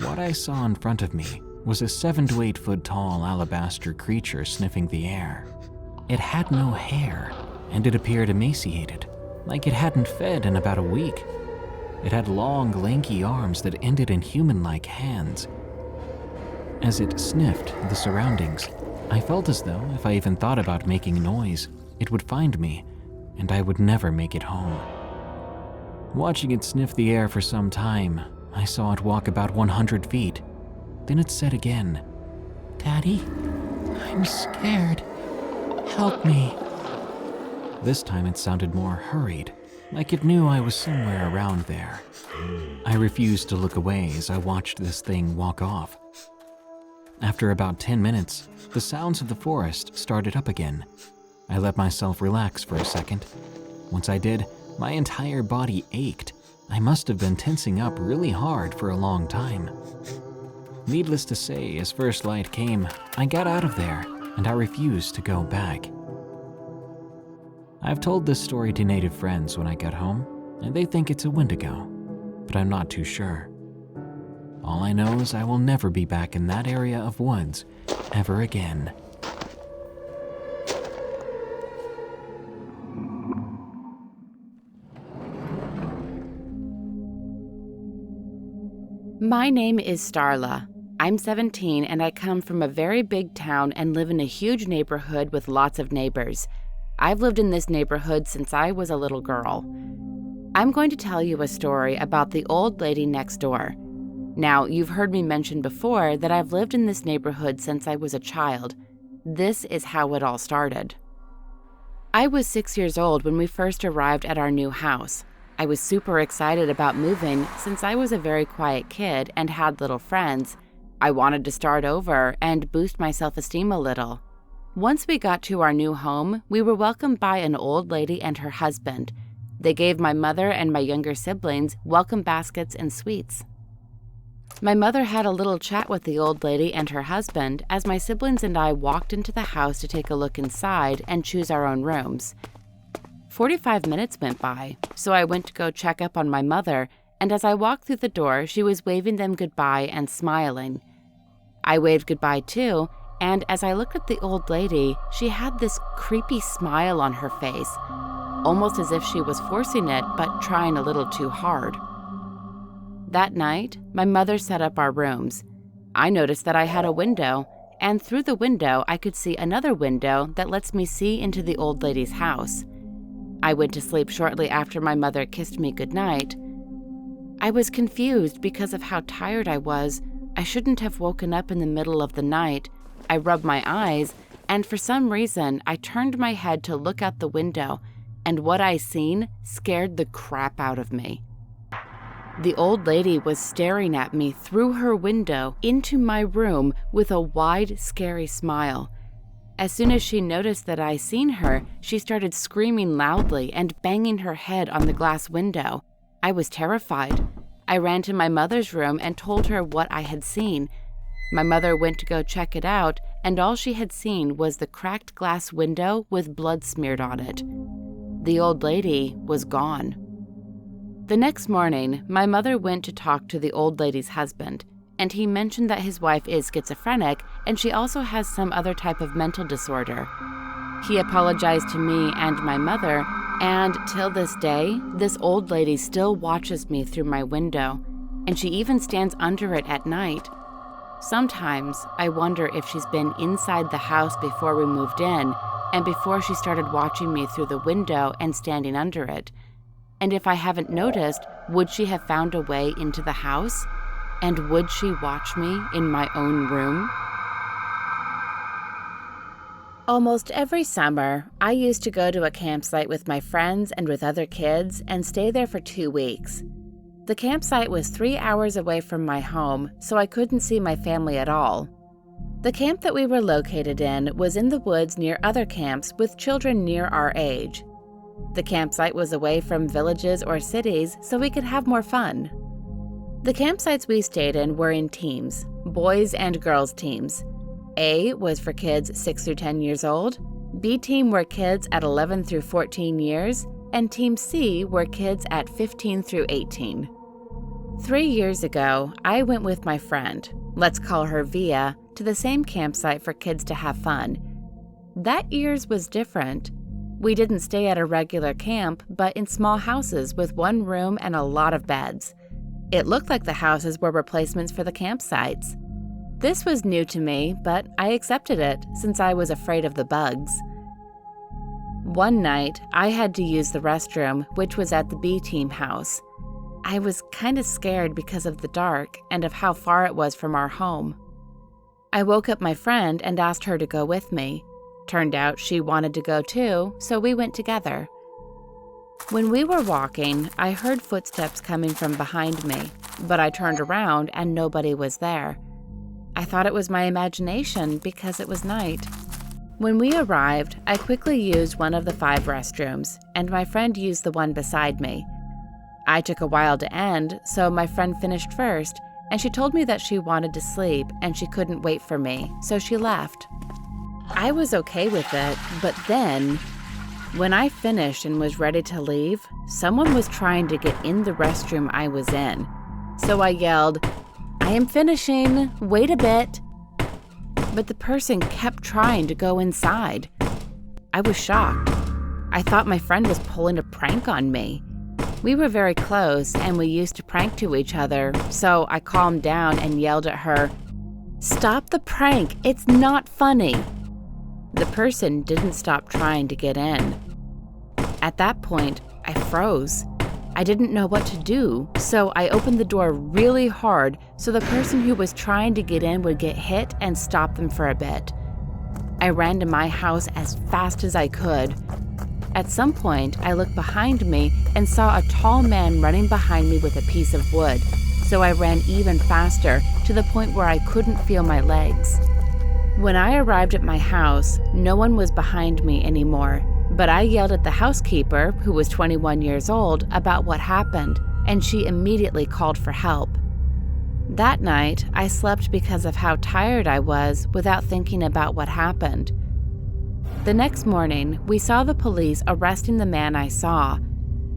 What I saw in front of me was a 7 to 8 foot tall alabaster creature sniffing the air. It had no hair, and it appeared emaciated, like it hadn't fed in about a week. It had long, lanky arms that ended in human-like hands. As it sniffed the surroundings, I felt as though if I even thought about making noise, it would find me, and I would never make it home. Watching it sniff the air for some time, I saw it walk about 100 feet. Then it said again, "Daddy, I'm scared. Help me." This time it sounded more hurried, like it knew I was somewhere around there. I refused to look away as I watched this thing walk off. After about 10 minutes, the sounds of the forest started up again. I let myself relax for a second. Once I did, my entire body ached. I must have been tensing up really hard for a long time. Needless to say, as first light came, I got out of there, and I refused to go back. I've told this story to native friends when I got home, and they think it's a Wendigo, but I'm not too sure. All I know is I will never be back in that area of woods ever again. My name is Starla. I'm 17 and I come from a very big town and live in a huge neighborhood with lots of neighbors. I've lived in this neighborhood since I was a little girl. I'm going to tell you a story about the old lady next door. Now, you've heard me mention before that I've lived in this neighborhood since I was a child. This is how it all started. I was 6 years old when we first arrived at our new house. I was super excited about moving since I was a very quiet kid and had little friends. I wanted to start over and boost my self-esteem a little. Once we got to our new home, we were welcomed by an old lady and her husband. They gave my mother and my younger siblings welcome baskets and sweets. My mother had a little chat with the old lady and her husband as my siblings and I walked into the house to take a look inside and choose our own rooms. 45 minutes went by, so I went to go check up on my mother, and as I walked through the door, she was waving them goodbye and smiling. I waved goodbye too, and as I looked at the old lady, she had this creepy smile on her face, almost as if she was forcing it but trying a little too hard. That night, my mother set up our rooms. I noticed that I had a window, and through the window I could see another window that lets me see into the old lady's house. I went to sleep shortly after my mother kissed me goodnight. I was confused because of how tired I was. I shouldn't have woken up in the middle of the night. I rubbed my eyes, and for some reason, I turned my head to look out the window, and what I seen scared the crap out of me. The old lady was staring at me through her window into my room with a wide, scary smile. As soon as she noticed that I seen her, she started screaming loudly and banging her head on the glass window. I was terrified. I ran to my mother's room and told her what I had seen. My mother went to go check it out, and all she had seen was the cracked glass window with blood smeared on it. The old lady was gone. The next morning, my mother went to talk to the old lady's husband, and he mentioned that his wife is schizophrenic and she also has some other type of mental disorder. He apologized to me and my mother, and till this day, this old lady still watches me through my window, and she even stands under it at night. Sometimes I wonder if she's been inside the house before we moved in and before she started watching me through the window and standing under it. And if I haven't noticed, would she have found a way into the house? And would she watch me in my own room? Almost every summer, I used to go to a campsite with my friends and with other kids and stay there for 2 weeks. The campsite was 3 hours away from my home, so I couldn't see my family at all. The camp that we were located in was in the woods near other camps with children near our age. The campsite was away from villages or cities, so we could have more fun. The campsites we stayed in were in teams, boys and girls teams. A was for kids 6 through 10 years old, B team were kids at 11 through 14 years, and Team C were kids at 15 through 18. 3 years ago, I went with my friend, let's call her Via, to the same campsite for kids to have fun. That year's was different. We didn't stay at a regular camp, but in small houses with one room and a lot of beds. It looked like the houses were replacements for the campsites. This was new to me, but I accepted it since I was afraid of the bugs. One night, I had to use the restroom, which was at the B team house. I was kind of scared because of the dark and of how far it was from our home. I woke up my friend and asked her to go with me. Turned out she wanted to go too, so we went together. When we were walking, I heard footsteps coming from behind me, but I turned around and nobody was there. I thought it was my imagination because it was night. When we arrived, I quickly used one of the 5 restrooms, and my friend used the one beside me. I took a while to end, so my friend finished first, and she told me that she wanted to sleep and she couldn't wait for me, so she left. I was okay with it, but then, when I finished and was ready to leave, someone was trying to get in the restroom I was in. So I yelled, "I am finishing, wait a bit." But the person kept trying to go inside. I was shocked. I thought my friend was pulling a prank on me. We were very close and we used to prank to each other, so I calmed down and yelled at her, "Stop the prank, it's not funny." The person didn't stop trying to get in. At that point, I froze. I didn't know what to do, so I opened the door really hard so the person who was trying to get in would get hit and stop them for a bit. I ran to my house as fast as I could. At some point, I looked behind me and saw a tall man running behind me with a piece of wood, so I ran even faster to the point where I couldn't feel my legs. When I arrived at my house, no one was behind me anymore, but I yelled at the housekeeper, who was 21 years old, about what happened, and she immediately called for help. That night, I slept because of how tired I was without thinking about what happened. The next morning, we saw the police arresting the man I saw.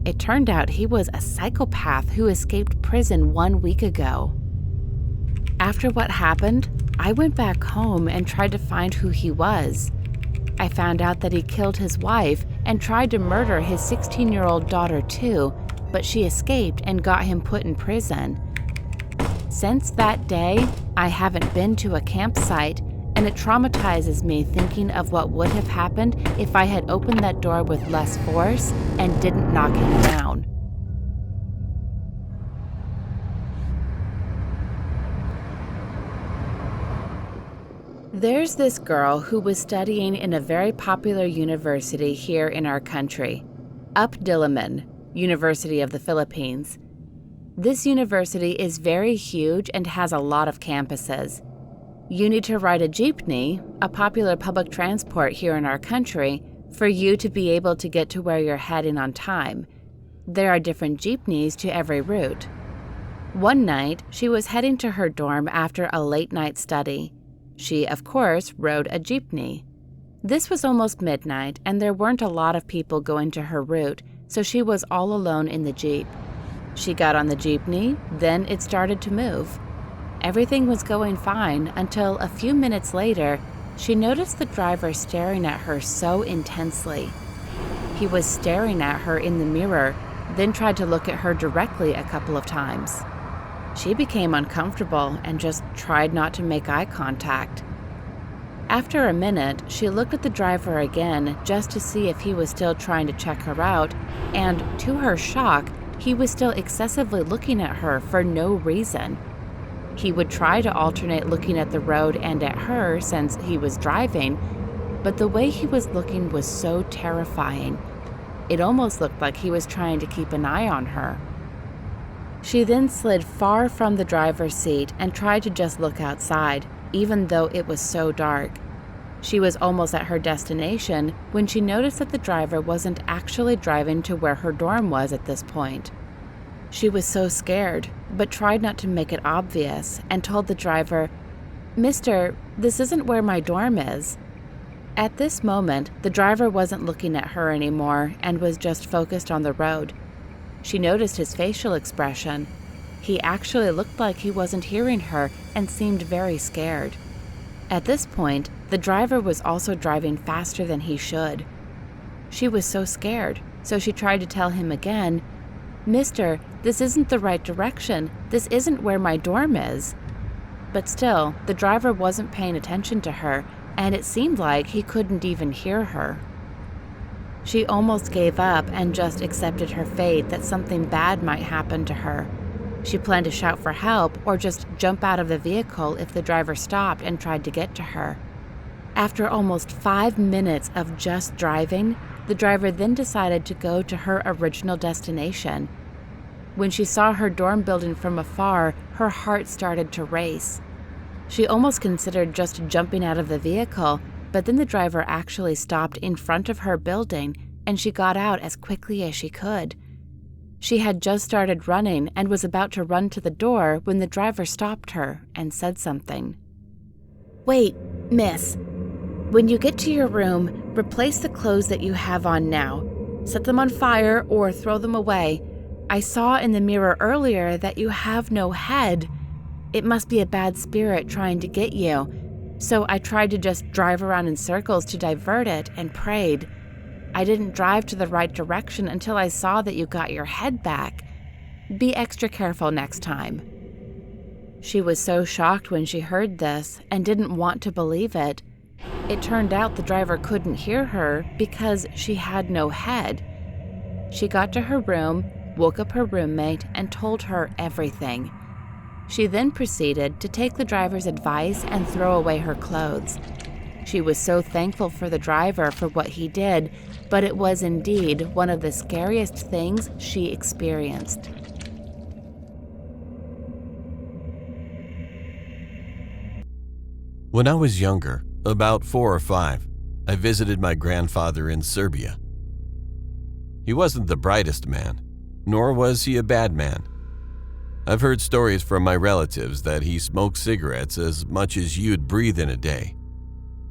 It turned out he was a psychopath who escaped prison 1 week ago. After what happened, I went back home and tried to find who he was. I found out that he killed his wife and tried to murder his 16-year-old daughter too, but she escaped and got him put in prison. Since that day, I haven't been to a campsite, and it traumatizes me thinking of what would have happened if I had opened that door with less force and didn't knock him down. There's this girl who was studying in a very popular university here in our country, Diliman, University of the Philippines. This university is very huge and has a lot of campuses. You need to ride a jeepney, a popular public transport here in our country, for you to be able to get to where you're heading on time. There are different jeepneys to every route. One night, she was heading to her dorm after a late-night study. She, of course, rode a jeepney. This was almost midnight, and there weren't a lot of people going to her route, so she was all alone in the jeep. She got on the jeepney, then it started to move. Everything was going fine until a few minutes later, she noticed the driver staring at her so intensely. He was staring at her in the mirror, then tried to look at her directly a couple of times. She became uncomfortable and just tried not to make eye contact. After a minute, she looked at the driver again just to see if he was still trying to check her out, and to her shock, he was still excessively looking at her for no reason. He would try to alternate looking at the road and at her since he was driving, but the way he was looking was so terrifying. It almost looked like he was trying to keep an eye on her. She then slid far from the driver's seat and tried to just look outside, even though it was so dark. She was almost at her destination when she noticed that the driver wasn't actually driving to where her dorm was at this point. She was so scared, but tried not to make it obvious and told the driver, "Mister, this isn't where my dorm is." At this moment, the driver wasn't looking at her anymore and was just focused on the road. She noticed his facial expression. He actually looked like he wasn't hearing her and seemed very scared. At this point, the driver was also driving faster than he should. She was so scared, so she tried to tell him again, "Mister, this isn't the right direction. This isn't where my dorm is." But still, the driver wasn't paying attention to her, and it seemed like he couldn't even hear her. She almost gave up and just accepted her fate that something bad might happen to her. She planned to shout for help or just jump out of the vehicle if the driver stopped and tried to get to her. After almost 5 minutes of just driving, the driver then decided to go to her original destination. When she saw her dorm building from afar, her heart started to race. She almost considered just jumping out of the vehicle, but then the driver actually stopped in front of her building, and she got out as quickly as she could. She had just started running and was about to run to the door when the driver stopped her and said something. "Wait, miss. When you get to your room, replace the clothes that you have on now. Set them on fire or throw them away. I saw in the mirror earlier that you have no head. It must be a bad spirit trying to get you. So I tried to just drive around in circles to divert it and prayed. I didn't drive to the right direction until I saw that you got your head back. Be extra careful next time." She was so shocked when she heard this and didn't want to believe it. It turned out the driver couldn't hear her because she had no head. She got to her room, woke up her roommate, and told her everything. She then proceeded to take the driver's advice and throw away her clothes. She was so thankful for the driver for what he did, but it was indeed one of the scariest things she experienced. When I was younger, about 4 or 5, I visited my grandfather in Serbia. He wasn't the brightest man, nor was he a bad man. I've heard stories from my relatives that he smoked cigarettes as much as you'd breathe in a day.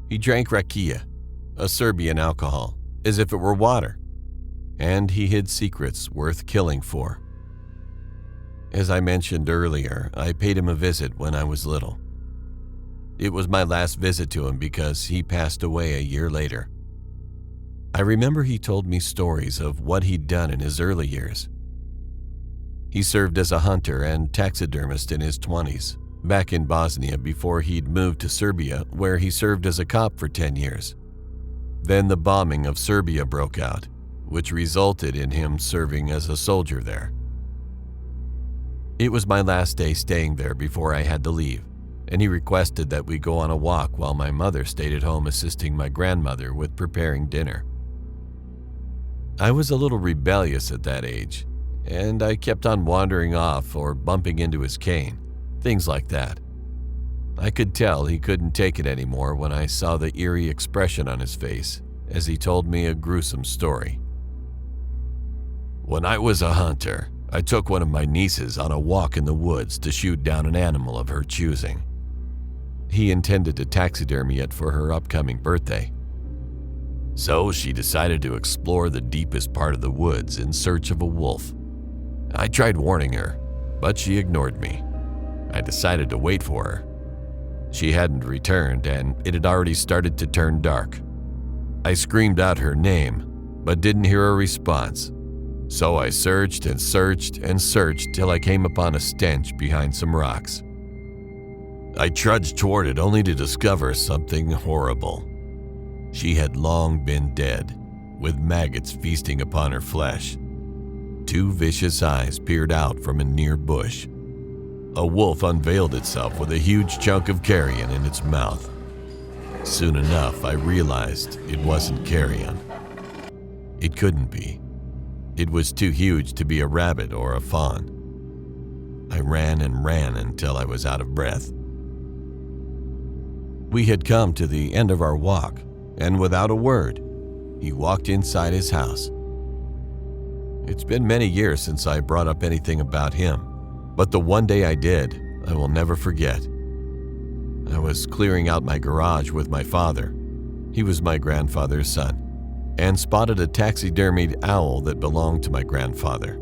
He drank rakia, a Serbian alcohol, as if it were water, and he hid secrets worth killing for. As I mentioned earlier, I paid him a visit when I was little. It was my last visit to him because he passed away a year later. I remember he told me stories of what he'd done in his early years. He served as a hunter and taxidermist in his 20s, back in Bosnia before he'd moved to Serbia, where he served as a cop for 10 years. Then the bombing of Serbia broke out, which resulted in him serving as a soldier there. It was my last day staying there before I had to leave, and he requested that we go on a walk while my mother stayed at home assisting my grandmother with preparing dinner. I was a little rebellious at that age, and I kept on wandering off or bumping into his cane, things like that. I could tell he couldn't take it anymore when I saw the eerie expression on his face as he told me a gruesome story. "When I was a hunter, I took one of my nieces on a walk in the woods to shoot down an animal of her choosing. He intended to taxidermy it for her upcoming birthday. So she decided to explore the deepest part of the woods in search of a wolf. I tried warning her, but she ignored me. I decided to wait for her. She hadn't returned, and it had already started to turn dark. I screamed out her name, but didn't hear a response. So I searched and searched and searched till I came upon a stench behind some rocks. I trudged toward it only to discover something horrible. She had long been dead, with maggots feasting upon her flesh. 2 vicious eyes peered out from a near bush. A wolf unveiled itself with a huge chunk of carrion in its mouth. Soon enough, I realized it wasn't carrion. It couldn't be. It was too huge to be a rabbit or a fawn. I ran and ran until I was out of breath. We had come to the end of our walk, and without a word, he walked inside his house. It's been many years since I brought up anything about him, but the one day I did, I will never forget. I was clearing out my garage with my father. He was my grandfather's son, and spotted a taxidermied owl that belonged to my grandfather.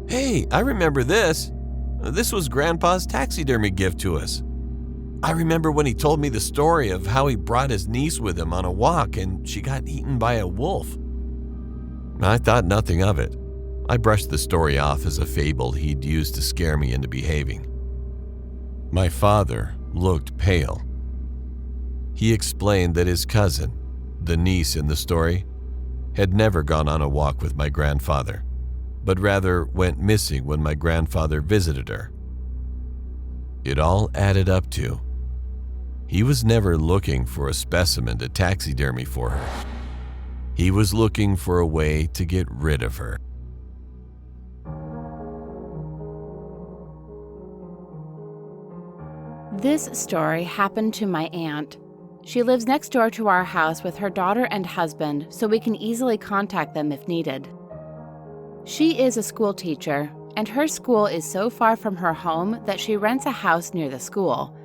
"Hey, I remember this. This was Grandpa's taxidermy gift to us. I remember when he told me the story of how he brought his niece with him on a walk and she got eaten by a wolf." I thought nothing of it. I brushed the story off as a fable he'd used to scare me into behaving. My father looked pale. He explained that his cousin, the niece in the story, had never gone on a walk with my grandfather, but rather went missing when my grandfather visited her. It all added up to he was never looking for a specimen to taxidermy for her. He was looking for a way to get rid of her. This story happened to my aunt. She lives next door to our house with her daughter and husband, so we can easily contact them if needed. She is a school teacher, and her school is so far from her home that she rents a house near the school.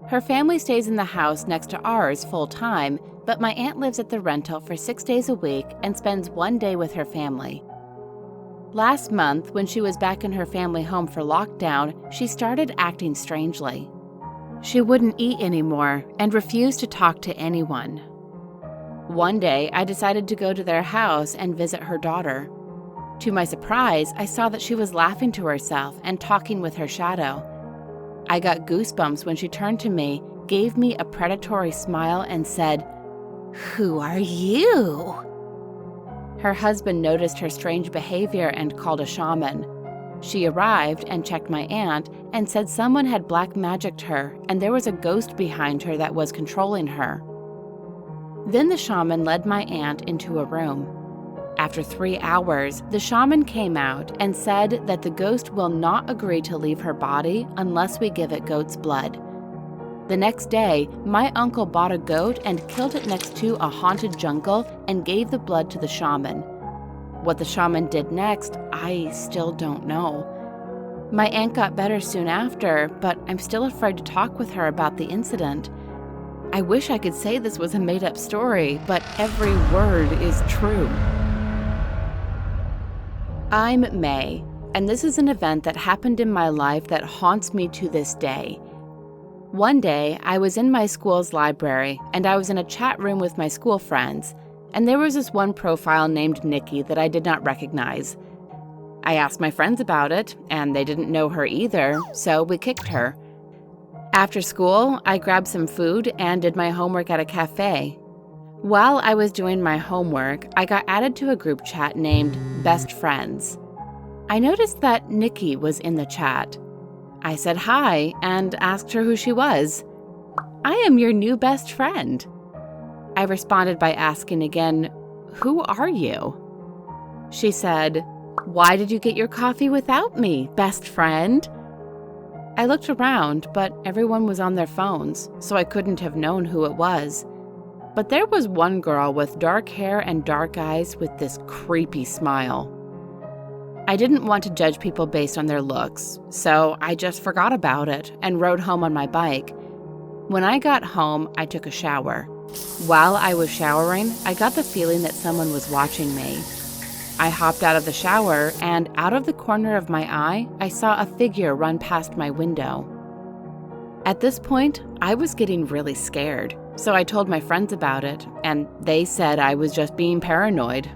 Her family stays in the house next to ours full-time, but my aunt lives at the rental for 6 days a week and spends 1 day with her family. Last month, when she was back in her family home for lockdown, she started acting strangely. She wouldn't eat anymore and refused to talk to anyone. One day, I decided to go to their house and visit her daughter. To my surprise, I saw that she was laughing to herself and talking with her shadow. I got goosebumps when she turned to me, gave me a predatory smile, and said, "Who are you?" Her husband noticed her strange behavior and called a shaman. She arrived and checked my aunt and said someone had black magicked her and there was a ghost behind her that was controlling her. Then the shaman led my aunt into a room. After 3 hours, the shaman came out and said that the ghost will not agree to leave her body unless we give it goat's blood. The next day, my uncle bought a goat and killed it next to a haunted jungle and gave the blood to the shaman. What the shaman did next, I still don't know. My aunt got better soon after, but I'm still afraid to talk with her about the incident. I wish I could say this was a made-up story, but every word is true. I'm May, and this is an event that happened in my life that haunts me to this day. One day, I was in my school's library, and I was in a chat room with my school friends, and there was this one profile named Nikki that I did not recognize. I asked my friends about it, and they didn't know her either, so we kicked her. After school, I grabbed some food and did my homework at a cafe. While I was doing my homework, I got added to a group chat named Best Friends. I noticed that Nikki was in the chat. I said hi and asked her who she was. "I am your new best friend." I responded by asking again, "Who are you?" She said, "Why did you get your coffee without me, best friend?" I looked around, but everyone was on their phones, so I couldn't have known who it was. But there was one girl with dark hair and dark eyes with this creepy smile. I didn't want to judge people based on their looks, so I just forgot about it and rode home on my bike. When I got home, I took a shower. While I was showering, I got the feeling that someone was watching me. I hopped out of the shower, and out of the corner of my eye, I saw a figure run past my window. At this point, I was getting really scared, so I told my friends about it, and they said I was just being paranoid.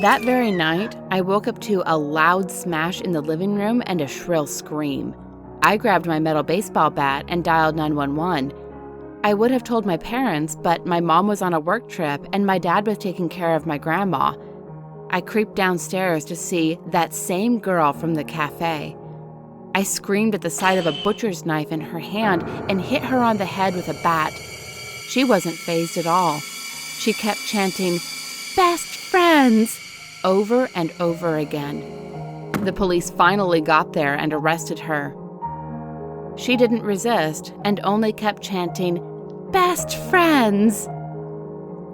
That very night, I woke up to a loud smash in the living room and a shrill scream. I grabbed my metal baseball bat and dialed 911. I would have told my parents, but my mom was on a work trip and my dad was taking care of my grandma. I creeped downstairs to see that same girl from the cafe. I screamed at the sight of a butcher's knife in her hand and hit her on the head with a bat. She wasn't fazed at all. She kept chanting, "Best friends," over and over again. The police finally got there and arrested her. She didn't resist and only kept chanting, "Best friends."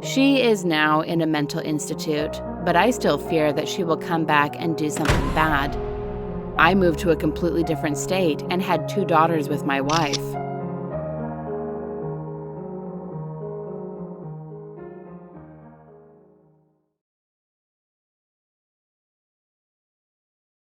She is now in a mental institute, but I still fear that she will come back and do something bad. I moved to a completely different state and had 2 daughters with my wife.